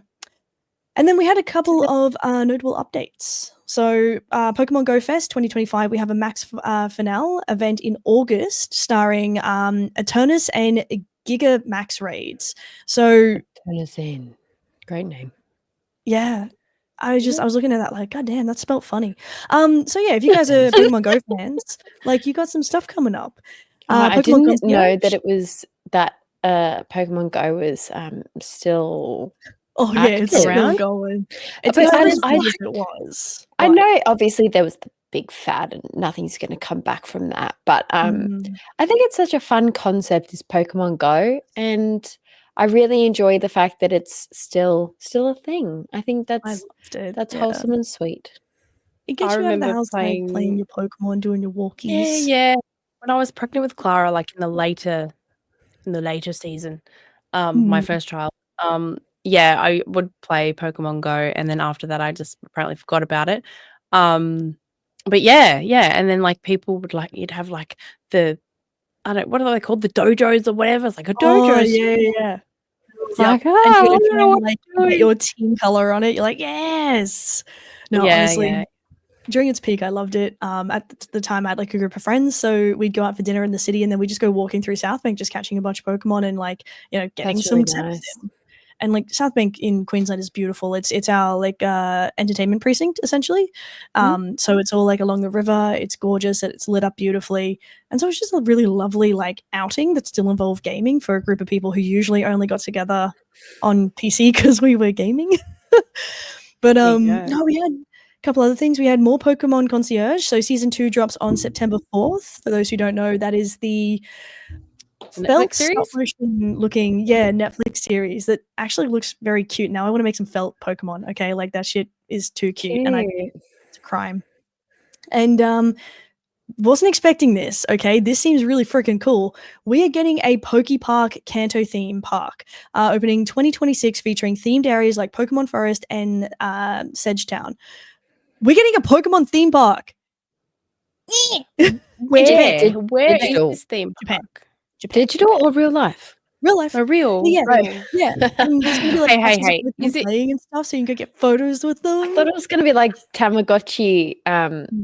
And then we had a couple of notable updates. So, Pokemon Go Fest 2025, we have a Max Finale event in August starring Eternus and Giga Max raids. So, Turn us in. Great name. yeah, I was looking at that like, God damn, that's spelled funny. So yeah, if you guys are Pokemon Go fans, like you got some stuff coming up. I Pokemon didn't know that Concierge. it was that Pokemon Go was still Oh yeah, it's still around. going. It's But not I, as I, big as it was. I But know obviously there was the big fad and nothing's going to come back from that. But I think it's such a fun concept is Pokemon Go, and I really enjoy the fact that it's still a thing. I think I that's loved it. that's Yeah. wholesome and sweet. It gets I you out of the remember house, like, playing your Pokemon, doing your walkies. Yeah. When I was pregnant with Clara, like in the later season, my first child, yeah, I would play Pokemon Go, and then after that, I just apparently forgot about it. But yeah, and then like people would like you'd have like what are they called? The dojos or whatever. It's like a Oh, dojo. yeah. It's Yep, like, and I you don't know again, what like, I'm you get doing. your team color on it, you're like, "Yes!" No, Yeah, honestly, during its peak, I loved it. At the time, I had, like, a group of friends, so we'd go out for dinner in the city, and then we'd just go walking through South Bank, just catching a bunch of Pokemon and, like, you know, getting That's some really sets nice. in. And like South Bank in Queensland is beautiful. It's our like entertainment precinct essentially. So it's all like along the river. It's gorgeous. It's lit up beautifully, and so it's just a really lovely like outing that still involved gaming for a group of people who usually only got together on PC because we were gaming. But no, we had a couple other things. We had more Pokemon Concierge. So season 2 drops on September 4th. For those who don't know, that is the Netflix felt series. stop motion looking, Netflix series that actually looks very cute. Now I want to make some felt Pokemon. Okay, like that shit is too cute, and it's a crime. And wasn't expecting this. Okay, this seems really freaking cool. We are getting a Poke Park Kanto theme park, opening 2026, featuring themed areas like Pokemon Forest and Sedgetown. We're getting a Pokemon theme park. Where? Japan. Where is Digital. this theme Japan. park? Digital or real life? Real life. A real? Yeah. Right. Yeah, and there's gonna be like patches of Hey. Pokemon Is it? playing and stuff, so you can go get photos with them. I thought it was going to be like Tamagotchi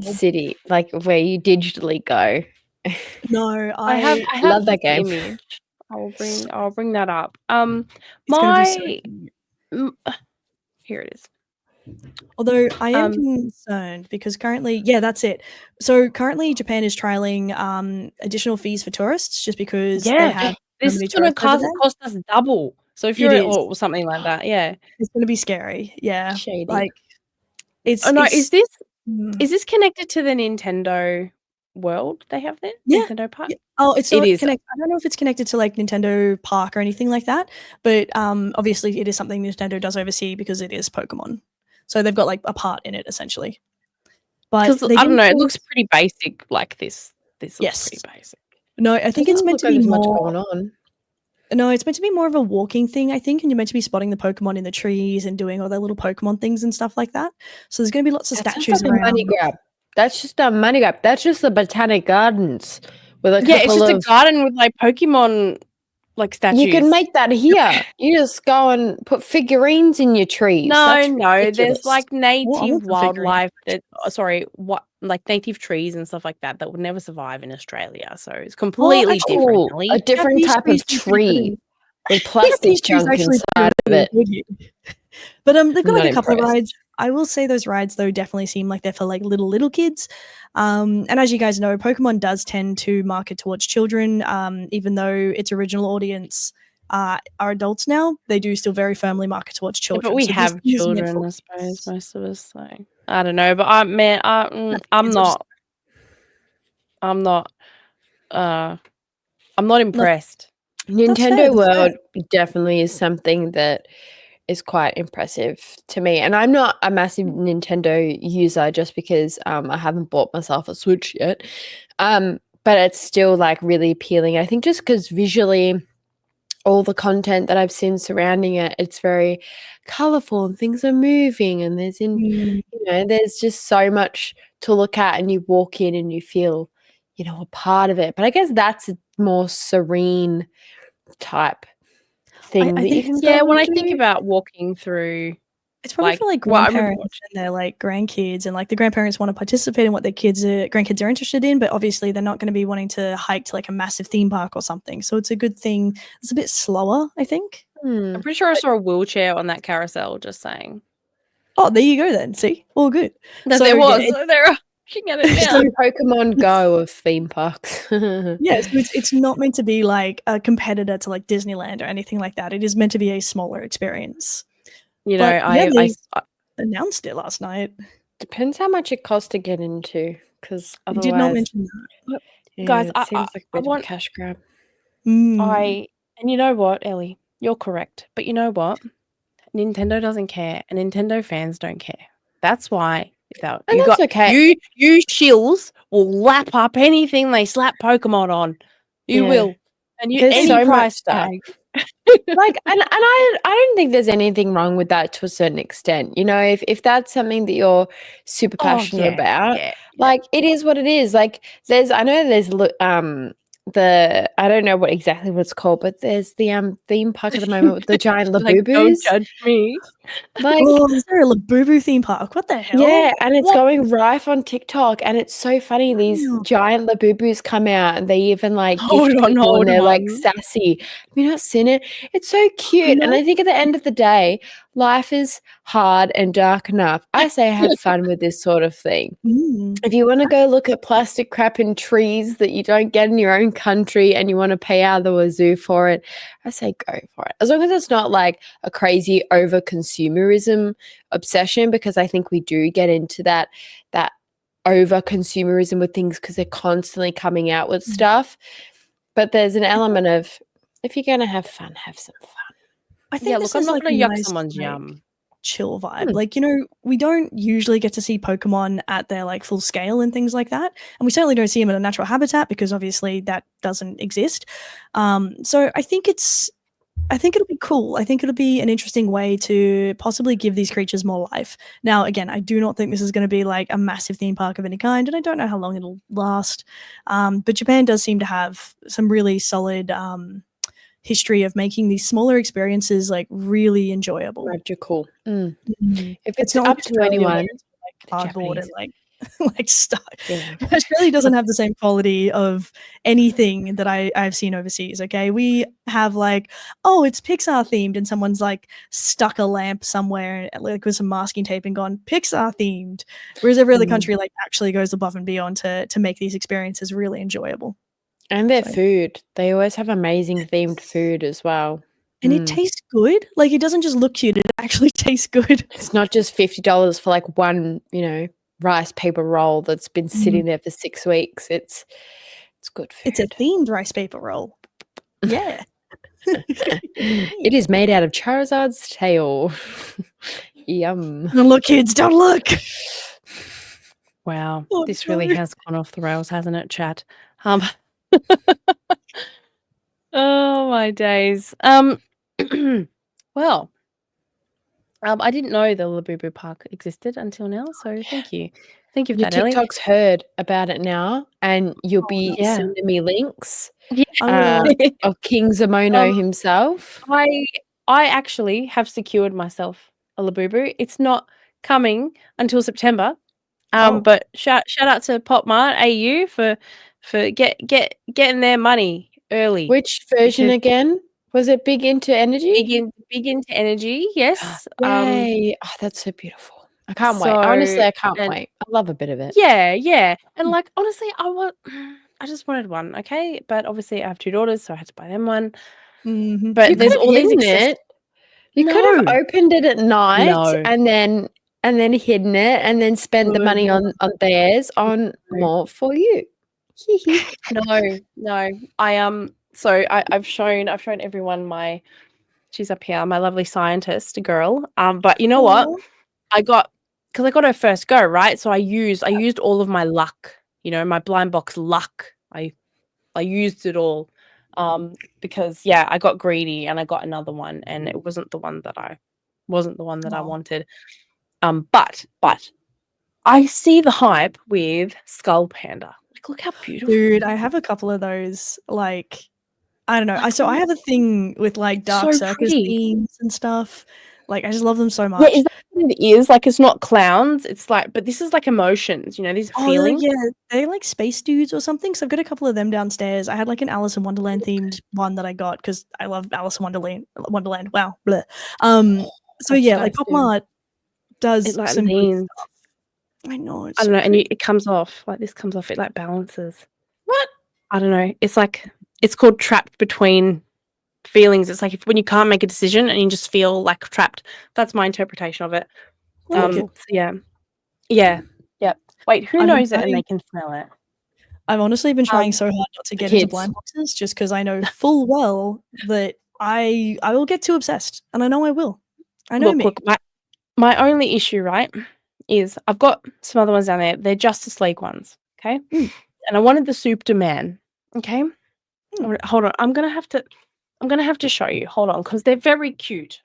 City, like where you digitally go. No, I have love that the game. image. I'll bring that up. It's gonna be so My cute. mm, here it is. Although I am Um, concerned because currently, yeah, that's it. So currently, Japan is trialing additional fees for tourists just because they yeah, have so this is many gonna tourists over there. cost us double. So if It you're is. or something like that, yeah. It's going to be scary. Yeah, Shady. like Oh no, it's. Mm. is this connected to the Nintendo world they have there? Yeah. Nintendo Park? Yeah. Oh, it's It not is. connected. I don't know if it's connected to like Nintendo Park or anything like that, but obviously it is something Nintendo does oversee because it is Pokemon. So they've got like a part in it essentially. But Because they I do don't know, it say, looks pretty basic like this. This looks yes. pretty basic. No, I think it's Doesn't meant look to like be there's much more. going on. No, it's meant to be more of a walking thing, I think, and you're meant to be spotting the Pokemon in the trees and doing all their little Pokemon things and stuff like that. So there's going to be lots of That sounds statues like a money around. grab. That's just a money grab. That's just the Botanic Gardens with a Yeah, it's couple just a of. garden with like Pokemon like statues. You can make that here. You just go and put figurines in your trees. No, That's no, there's ridiculous. like Well, I want native some figurines. wildlife that what like native trees and stuff like that would never survive in Australia. So it's completely actually, different, Oh, Ellie. a different Japanese type trees of seem pretty good tree in- with Japanese plastic trees junk actually inside of really it. good here. But they've got I'm like not a couple of impressed. rides. I will say those rides though definitely seem like they're for like little kids. And as you guys know, Pokemon does tend to market towards children, even though its original audience are adults now. They do still very firmly market towards Yeah, but children. we So this have thing is meant children, for I suppose, kids. most of us. So I don't know, but I'm Kids are just I'm not I'm not impressed. That's fair. Nintendo That's fair. World definitely is something that is quite impressive to me. And I'm not a massive Nintendo user just because I haven't bought myself a Switch yet. But it's still like really appealing. I think just because visually all the content that I've seen surrounding it, it's very colorful and things are moving and Mm. there's just so much to look at and you walk in and you feel, a part of it. But I guess that's a more serene type thing I that you think can it's go Yeah, when I and think do. about walking through It's probably for like what I remember grandparents and their like grandkids, and like the grandparents want to participate in what their grandkids are interested in, but obviously they're not going to be wanting to hike to like a massive theme park or something. So it's a good thing. It's a bit slower, I think. I'm pretty sure I saw a wheelchair on that carousel, just saying. Oh, there you go then. See, all good. That So there yeah, was. They're looking at it It's now. the Pokemon Go of theme parks. yeah, so it's not meant to be like a competitor to like Disneyland or anything like that. It is meant to be a smaller experience. You know, But yeah, they I announced it last night. Depends how much it costs to get into, because They did not otherwise, mention that. guys, it seems like a bit of a cash grab. Mm. And you know what, Ellie, you're correct. But you know what? Nintendo doesn't care, and Nintendo fans don't care. That's why And that's okay. you shills will lap up anything they slap Pokemon on. You Yeah. will, and you There's any so much price stuff. tag. Like, and I don't think there's anything wrong with that to a certain extent. If that's something that you're super passionate about, like it is what it is. Like I know there's I don't know exactly what it's called, but there's the theme park at the moment with the giant Like, don't Labubus. judge me. Like, Oh, is there a Labubu theme park? What the hell? yeah, and it's What? going rife on TikTok, and it's so funny. These Wow. giant Labubus come out, and they even like Hold gift on, people, hold and they're like on. sassy. Have you not seen it? It's so cute, and No. I think at the end of the day, life is hard and dark enough. I say have fun with this sort of thing. Mm. If you want to go look at plastic crap in trees that you don't get in your own country, and you want to pay out the wazoo for it, I say go for it. As long as it's not like a crazy over consumerism obsession, because I think we do get into that over consumerism with things because they're constantly coming out with stuff. But there's an element of, if you're going to have fun, have some fun. I think Yeah, this look, I'm is not like gonna a yuck nice, someone's like, yum. chill vibe. Like, we don't usually get to see Pokemon at their like full scale and things like that. And we certainly don't see them in a natural habitat because obviously that doesn't exist. So I think it'll be cool. I think it'll be an interesting way to possibly give these creatures more life. Now, again, I do not think this is going to be like a massive theme park of any kind, and I don't know how long it'll last. But Japan does seem to have some really solid history of making these smaller experiences like really enjoyable. Magical. Mm. If It's it's not like up to Australia where anyone, it's like the cardboard and Japanese. like like stuff. Yeah. Australia doesn't have the same quality of anything that I've seen overseas. Okay, we have like, oh, it's Pixar themed, and someone's like stuck a lamp somewhere like with some masking tape and gone Pixar themed. Whereas every other country like actually goes above and beyond to make these experiences really enjoyable. And their So- food. They always have amazing themed food as well. And it tastes good. Like it doesn't just look cute; it actually tastes good. It's not just $50 for like one, rice paper roll that's been sitting there for 6 weeks. It's good food. It's a themed rice paper roll. Yeah. It is made out of Charizard's tail. Yum. Don't look, kids. Don't look. Wow, Oh, this really no. has gone off the rails, hasn't it, chat? Oh my days. Well, I didn't know the Labubu Park existed until now, so thank you for Your that, Ellie. TikTok's heard about it now, and you'll be yeah. sending me links Yeah. of King Zamono himself. I actually have secured myself a Labubu. It's not coming until September. But shout out to Popmart AU for getting their money early. Which version again? Was it big into energy? Big into energy, yes. Yay. Oh, that's so beautiful. I can't wait. Honestly, I can't wait. I love a bit of it. Yeah. And like honestly, I just wanted one, okay? But obviously I have 2 daughters, so I had to buy them one. Mhm. But You there's could have all these hidden it. You could have opened it at night and then hidden it and then spent the money on theirs on more for you. No. I've shown everyone she's up here, my lovely scientist girl. But you know what? Because I got her first go, right? So I used all of my luck, my blind box luck. I used it all. Because I got greedy and I got another one and it wasn't the one that I wanted. But I see the hype with Skull Panda. Like, look how beautiful. Dude, I have a couple of those. Like, I don't know. Like, So I have a thing with like dark so circus pretty. themes and stuff. Like, I just love them so Yeah, much. is that what it is? Like, it's not clowns. It's like, but this is like emotions. These are feelings. Yeah, they like space dudes or something. So I've got a couple of them downstairs. I had like an Alice in Wonderland themed one that I got because I love Alice in Wonderland. Wow, bleh. So That's yeah, like nice, Pop Mart does It like some good leans. stuff. I know. It's I so don't know, and pretty. it comes off like this. Comes off. It like balances. What? I don't know. It's like it's called trapped between feelings. It's like when you can't make a decision and you just feel like trapped. That's my interpretation of it. So yeah. Wait, who knows it and they can smell it? I've honestly been trying so hard not to get into blind boxes just because I know full well that I will get too obsessed, and I know I will. I know me. Look, my only issue, right, is I've got some other ones down there. They're Justice League ones, okay? And I wanted the Superman, okay? Hold on, I'm gonna have to show you. Hold on, because they're very cute.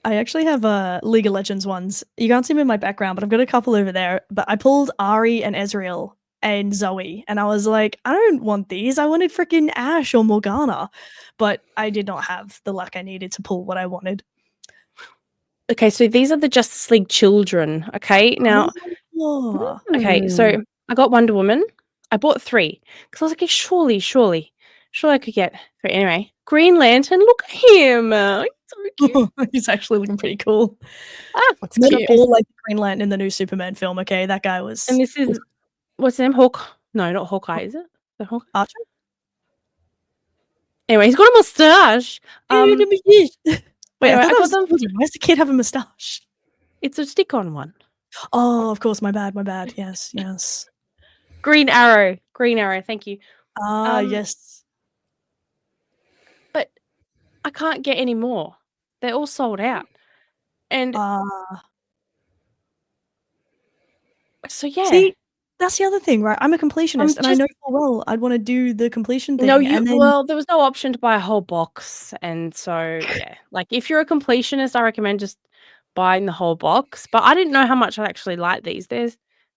I actually have League of Legends ones. You can't see them in my background, but I've got a couple over there. But I pulled Ari and Ezreal and Zoe, and I was like, I don't want these. I wanted freaking Ashe or Morgana, but I did not have the luck I needed to pull what I wanted. Okay, so these are the Justice League children. Okay, now, okay, so I got Wonder Woman. I bought 3 because I was like, okay, surely I could get 3. Anyway, Green Lantern. Look at him. He's so cute. He's actually looking pretty cool. What's Not cute? at all like the Green Lantern in the new Superman film. Okay, that guy was. And this is what's his name? Hawk? No, not Hawkeye. Is it? The Hawk? Archer? Anyway, he's got a mustache. Wait, anyway, I got them. Why does the kid have a mustache? It's a stick-on one. Oh, of course. My bad. Yes. Green Arrow. Thank you. Yes. But I can't get any more. They're all sold out. And so yeah. See, that's the other thing, right? I'm a completionist, and I know full well I'd want to do the completion thing. Well, there was no option to buy a whole box, and so yeah. Like if you're a completionist, I recommend just buying the whole box. But I didn't know how much I actually like these. They're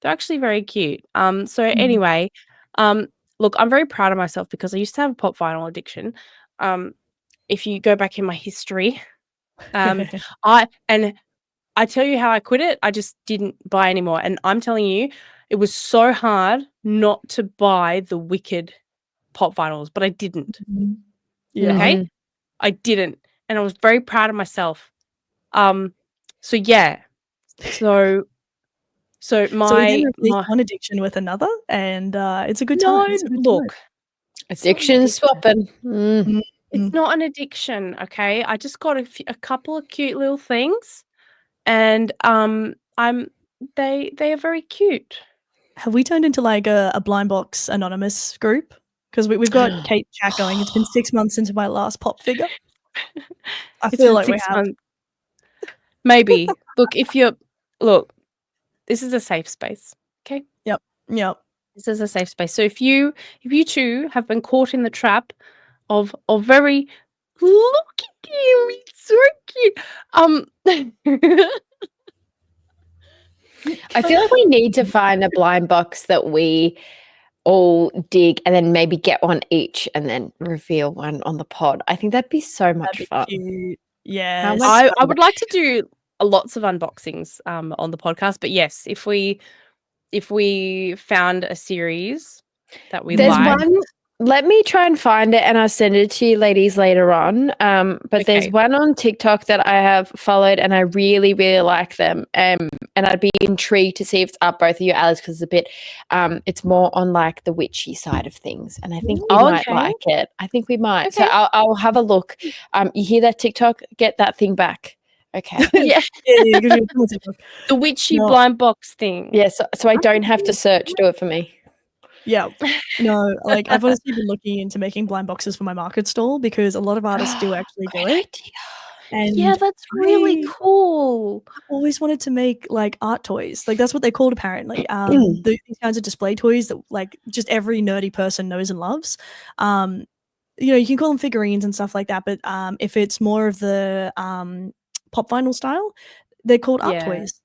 actually very cute. So anyway, look, I'm very proud of myself because I used to have a pop vinyl addiction. If you go back in my history, I tell you how I quit it. I just didn't buy anymore. And I'm telling you, it was so hard not to buy the Wicked pop vinyls, but I didn't. Yeah. Okay, I didn't, and I was very proud of myself. So yeah, so So we then replace one addiction with another, and it's a good time. no, It's a good look, Addiction swapping. time. it's not an addiction. Okay, I just got a couple of cute little things, and they are very cute. Have we turned into like a blind box anonymous group? Because we've got Kate chat going. It's been 6 months since my last pop figure. I It's feel been like we 6 have. months. Maybe. Look, this is a safe space. Okay, Yep. this is a safe space. So if you two have been caught in the trap of very look at him, he's so cute. I feel like we need to find a blind box that we all dig and then maybe get one each and then reveal one on the pod. I think that'd be so much fun. Cute. Yes. How much I fun would like to do lots of unboxings on the podcast, but yes, if we found a series that we There's like. one. Let me try and find it and I'll send it to you ladies later on. But there's Okay. one on TikTok that I have followed and I really, really like them. And I'd be intrigued to see if it's up both of you alleys because it's a bit, it's more on like the witchy side of things. And I think we might Okay. like it. I think we might. So Okay. I'll have a look. You hear that TikTok? Get that thing back. Okay. Yeah, Yeah, the witchy No. blind box thing. Yeah, so I don't have to search. Do it for me. Yeah. No, like I've honestly been looking into making blind boxes for my market stall because a lot of artists do actually do Great it. idea. And Yeah, that's really I cool. always wanted to make like art toys. Like that's what they're called apparently. These kinds of display toys that like just every nerdy person knows and loves. You can call them figurines and stuff like that, but if it's more of the pop vinyl style, they're called art Yeah. toys.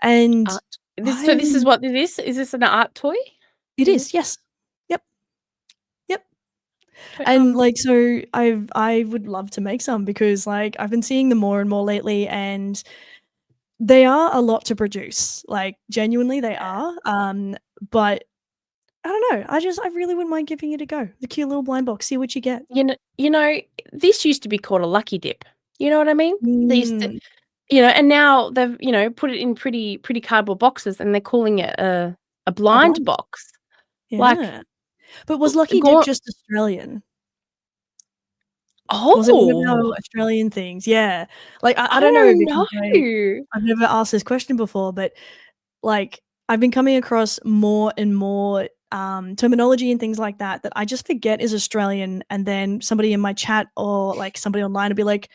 And So this is what it is? Is this an art toy? it is, yes. Yep. But, And like so I would love to make some because like I've been seeing them more and more lately and they are a lot to produce. Like genuinely they are. But I don't know. I really wouldn't mind giving it a go. The cute little blind box, see what you get. you know, this used to be called a lucky dip. You know what I mean? They used to, Mm, and now they've, put it in pretty cardboard boxes and they're calling it a blind blind box. yeah. Like, But was Lucky go Dip on. just Australian? Was it one of Oh, our Australian things? Yeah. Like I I don't know don't because know. I've never asked this question before, but like I've been coming across more and more terminology and things like that that I just forget is Australian, and then somebody in my chat or like somebody online will be like,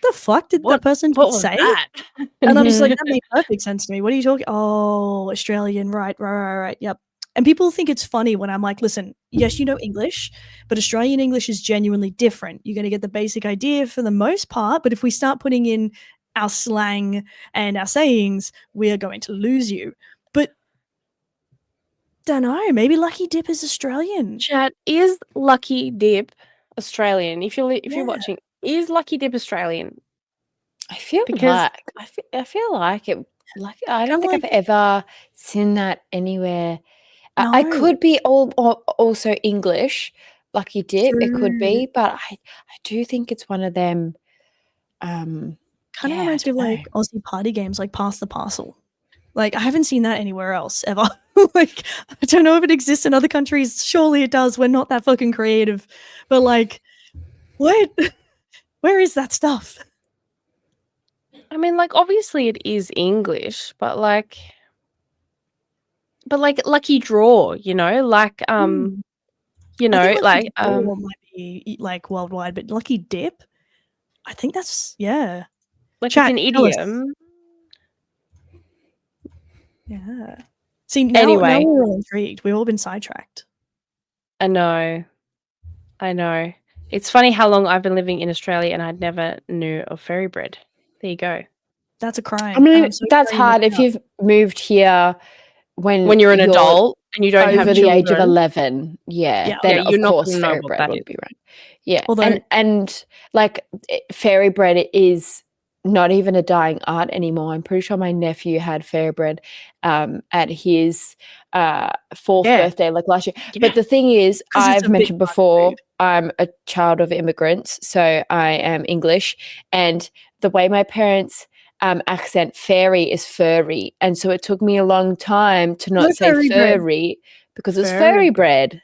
"The fuck did that person What just was say?" that? And I'm just like, "That makes perfect sense to me. What are you talking? Oh, Australian, right. Yep." And people think it's funny when I'm like, "Listen, yes, you know English, but Australian English is genuinely different. You're going to get the basic idea for the most part, but if we start putting in our slang and our sayings, we are going to lose you." But don't know. Maybe Lucky Dip is Australian. Chat, is Lucky Dip Australian? If you're Yeah. watching, is Lucky Dip Australian? I feel Because- like I feel like it. Like I don't Kinda think like- I've ever seen that anywhere. I No. could be also English. Lucky Dip, it could be, but I do think it's one of them. Kind yeah, of I reminds me of don't like Aussie party games like Pass the Parcel. Like I haven't seen that anywhere else ever. Like I don't know if it exists in other countries. Surely it does. We're not that fucking creative. But like what? Where is that stuff? I mean, like, obviously it is English, but like Lucky Draw, like, I think Lucky like, Draw might be like worldwide, but Lucky Dip, I think that's yeah. like Chat, it's an tell us. idiom. Yeah. See now Anyway. we're all intrigued. We've all been sidetracked. I know. It's funny how long I've been living in Australia and I never knew of fairy bread. There you go. That's a crime. I mean, I'm so that's sorry you hard missed if out. you've moved here when When you're an adult and you don't have over the age of children. 11. Yeah, then Yeah, you're of not course gonna know fairy what bread that would is. be right. Yeah, Although- and like fairy bread is not even a dying art anymore. I'm pretty sure my nephew had fairy bread at his fourth Yeah. birthday, like last year. Yeah. But the thing is, 'Cause it's I've a big mentioned part of before, food. I'm a child of immigrants, so I am English, and the way my parents accent fairy is furry, and so it took me a long time to not No say furry bread. furry because it's Fairy furry bread. bread.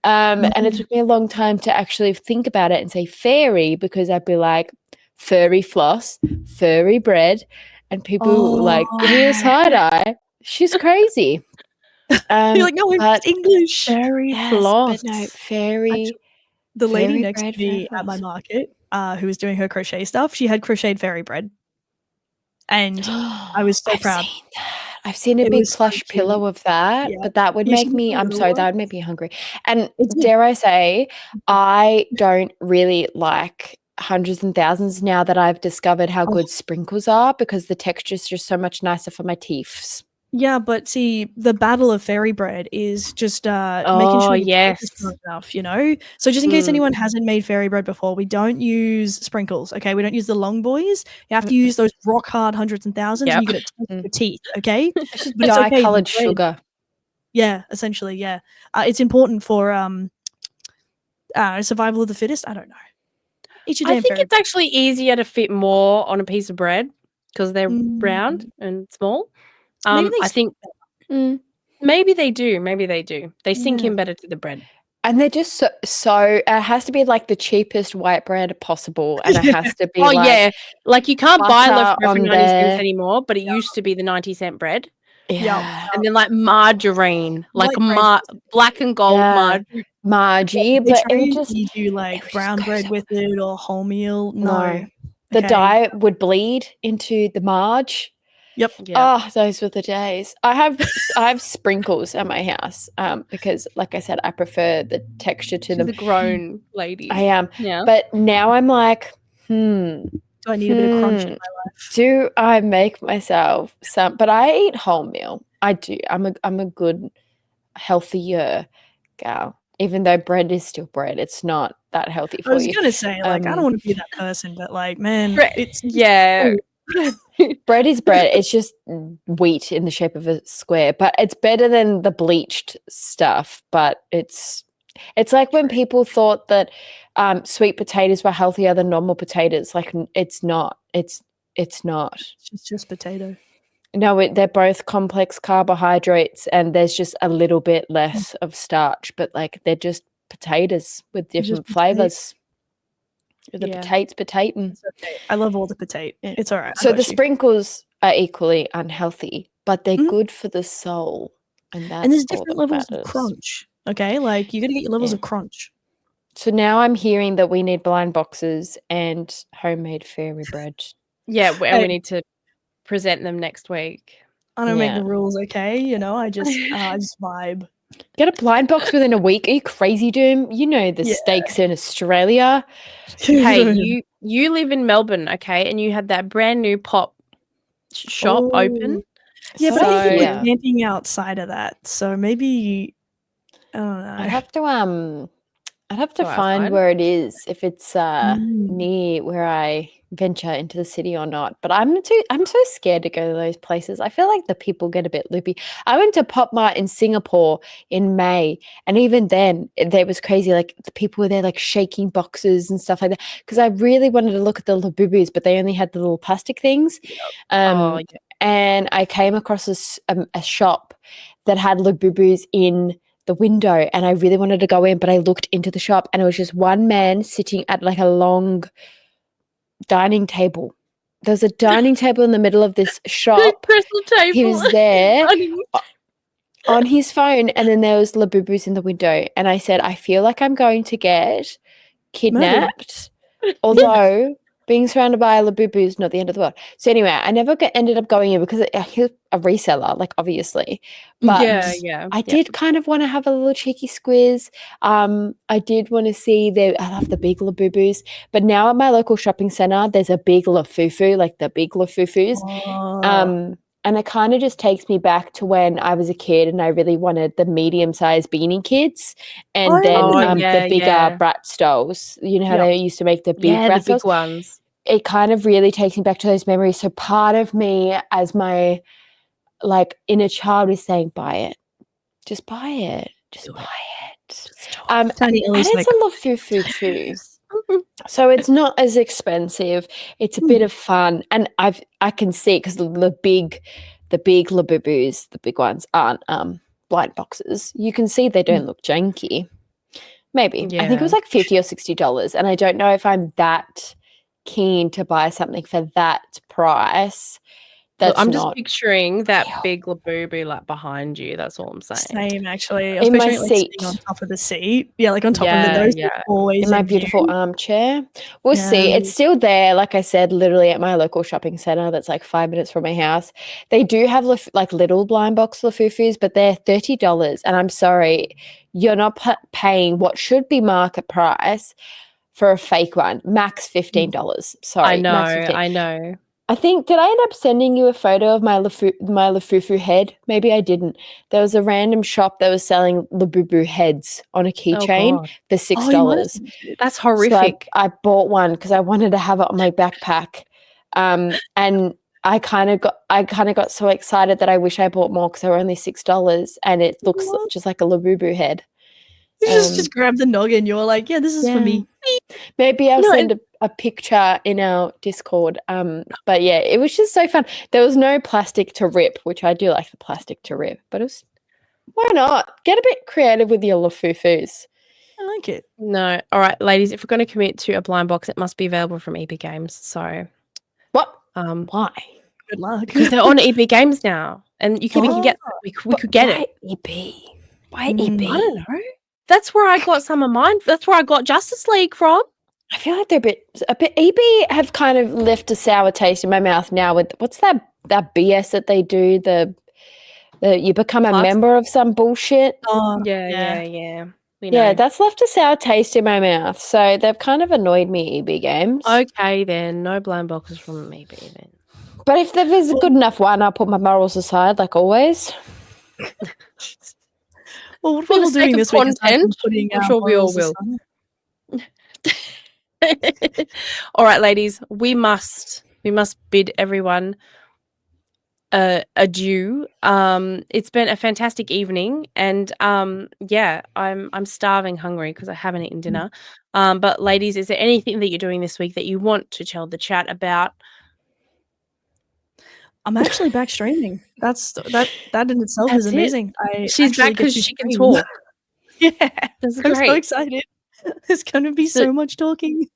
And it took me a long time to actually think about it and say fairy, because I'd be like, furry floss, furry bread, and people like give me a side eye. She's crazy. You're like, no, but it's English. Fairy yes, floss. but no, fairy. The lady fairy next bread, to me fairy at my floss. market, who was doing her crochet stuff, she had crocheted fairy bread. And I was so I've proud. seen that. I've seen a It big was so plush cute. pillow of that, Yeah. but that would Yeah, she make did me, the I'm little sorry, that ones. would make me hungry. And It's good. dare I say, I don't really like hundreds and thousands now that I've discovered how Oh. good sprinkles are, because the texture is just so much nicer for my teeth. Yeah, but see, the battle of fairy bread is just making Oh, sure the bread yes. is strong enough, you know? So just in case Mm. anyone hasn't made fairy bread before, we don't use sprinkles, okay? We don't use the long boys. You have to use those rock hard hundreds and thousands, and Yep. you get it tough with your teeth, okay? It's just But it's okay. The dye-coloured bread, sugar. yeah, essentially, yeah. It's important for survival of the fittest. I don't know. Eat your I damn think fairy it's actually easier to fit more on a piece of bread because they're bread. round and small. Maybe they I think Mm. maybe they do. Maybe they do. They sink Yeah. in better to the bread. And they're just so it has to be like the cheapest white bread possible, and it has to be Oh like yeah, like you can't buy loaf butter bread for on 90 cents there. anymore, but it used to be the 90-cent bread. Yeah. And then like margarine, like White bread. black and gold Yeah. margarine. Margie, They but try it would and just feed you it like would just brown go bread so with it or wholemeal. no. The Okay. dye would bleed into the marge. Yep. Yeah. Oh, those were the days. I have sprinkles at my house because, like I said, I prefer the texture to She's them. a grown lady. I am. Yeah. But now I'm like, Do I need a bit of crunch in my life? do I make myself some? But I eat wholemeal. I do. I'm a good, healthier gal. Even though bread is still bread, it's not that healthy for I was you. gonna say, like, I don't want to be that person, but like, man, it's yeah. Bread is bread. It's just wheat in the shape of a square, but it's better than the bleached stuff. But it's like when people thought that sweet potatoes were healthier than normal potatoes. Like it's not. It's not. It's just potato. No, they're both complex carbohydrates, and there's just a little bit less of starch. But like they're just potatoes with different flavors. The Yeah. potato. It's okay. I love all the potato. Yeah. It's all right. So the sprinkles are equally unhealthy, but they're Mhm. good for the soul, and And there's that's all different that levels of matters. crunch. Okay, like you got to get your levels Yeah. of crunch. So now I'm hearing that we need blind boxes and homemade fairy bread. Yeah, and Hey. we need to present them next week. I don't make Yeah. the rules, okay? You know, I just vibe. Get a blind box within a week. Are you crazy, Doom? You know the Yeah. stakes in Australia. Hey, you live in Melbourne, okay, and you had that brand new pop shop open. Yeah, but I think yeah. we're camping outside of that, so maybe I don't know. I'd have to Go find outside. where it is, if it's Mm. near where I venture into the city or not. But I'm so scared to go to those places. I feel like the people get a bit loopy. I went to Pop Mart in Singapore in May, and even then it was crazy. Like the people were there like shaking boxes and stuff like that, because I really wanted to look at the Labubus, but they only had the little plastic things. Oh, yeah. And I came across a shop that had Labubus in the window, and I really wanted to go in, but I looked into the shop and it was just one man sitting at like a long dining table. There's a dining table in the middle of this shop. Crystal table. He was there on his phone, and then there was Labubus in the window, and I said, I feel like I'm going to get kidnapped, although being surrounded by Labubu is not the end of the world. So anyway, I never ended up going in because he's a reseller, like obviously. But yeah. I did kind of want to have a little cheeky squiz. I did want to see I love the big Labubus, but now at my local shopping center, there's a big Lafufu, like the big Lafufus. And it kind of just takes me back to when I was a kid and I really wanted the medium-sized Beanie Kids, and then the bigger Bratz dolls. You know how they used to make the big Bratz the big dolls? ones. it kind of really takes me back to those memories. So part of me, as my like inner child, is saying, buy it. Just buy it. Just buy it. Tiny And Ellie's it's like, a LeFufu too. So it's not as expensive. It's a bit of fun, and I can see because the big Labubus, the big ones, aren't blind boxes. You can see they don't look janky. Maybe I think it was like $50 or $60, and I don't know if I'm that keen to buy something for that price. Look, That's I'm just not picturing that Ew. big Labubu like behind you. That's all I'm saying. same actually. I was in my picturing it like seat. sitting on top of the seat. Yeah, like on top of it. Yeah, Those yeah. are always In my in view. beautiful armchair. We'll see. Yeah. It's still there, like I said, literally at my local shopping centre that's like 5 minutes from my house. They do have like little blind box Lafufus, but they're $30. And I'm sorry, you're not paying what should be market price for a fake one. Max $15. Sorry, max 15. I know. I think, did I end up sending you a photo of my Lafufu head? Maybe I didn't. There was a random shop that was selling Labubu heads on a keychain God. for $6. Oh, you might have sent it. That's So horrific. I bought one because I wanted to have it on my backpack. And I kind of got so excited that I wish I bought more because they were only $6 and it looks What? just like a Labubu head. You just grab the noggin. You're like, yeah, this is for me. Maybe I'll No, send a picture in our Discord. But yeah, it was just so fun. There was no plastic to rip, which I do like the plastic to rip, but it was, why not? Get a bit creative with your Lafufus. I like it. No. All right, ladies, if we're going to commit to a blind box, it must be available from EB Games. So, What? why? Good luck. Because they're on EB Games now, and we can get we could get why it. EB? Why Mm. EB? I don't know. That's where I got some of mine. That's where I got Justice League from. I feel like they're a bit EB have kind of left a sour taste in my mouth now with what's that BS that they do, the you become a Plus? member of some bullshit. Oh, Yeah. We know. Yeah, that's left a sour taste in my mouth. So they've kind of annoyed me, EB Games. Okay, then no blind boxes from EB then. But if there is a good enough one, I'll put my morals aside like always. Well, what For the people sake doing of this week is content, putting I'm sure we all morals will. aside. All right, ladies, we must bid everyone adieu. It's been a fantastic evening, and yeah, I'm starving hungry because I haven't eaten dinner. But ladies, is there anything that you're doing this week that you want to tell the chat about? I'm actually back streaming. That in itself is That's it. amazing. She's back because she can talk. Yeah, That's I'm so great. excited. There's going to be So- so much talking.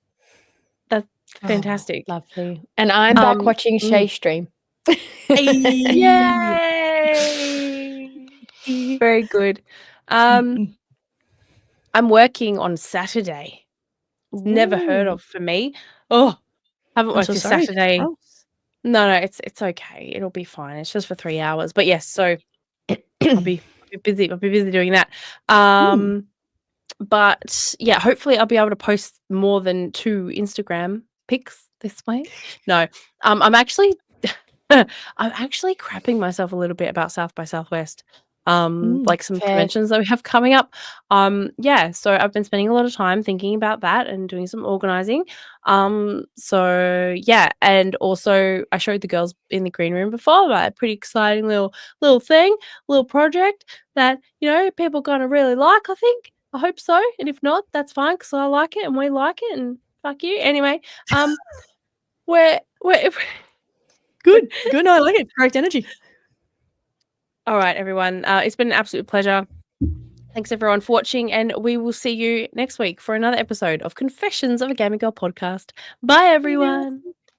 That's fantastic. Oh, lovely. And I'm back watching Shay stream. Yay! Very good. I'm working on Saturday. It's never heard of for me. Oh, haven't I'm worked so this sorry. Saturday. Oh. No, it's okay. It'll be fine. It's just for 3 hours. But yes, so I'll be busy. I'll be busy doing that. But yeah, hopefully I'll be able to post more than 2 Instagram pics this way. No, I'm actually crapping myself a little bit about South by Southwest. Like some Fair. conventions that we have coming up. Yeah, so I've been spending a lot of time thinking about that and doing some organizing. So yeah, and also I showed the girls in the green room before about a pretty exciting little thing, little project that, you know, people are gonna really like, I think. I hope so. And if not, that's fine because I like it and we like it and fuck you. Anyway, we're Good. No, I like it. Correct energy. all right, everyone. It's been an absolute pleasure. Thanks, everyone, for watching, and we will see you next week for another episode of Confessions of a Gaming Girl podcast. Bye, everyone.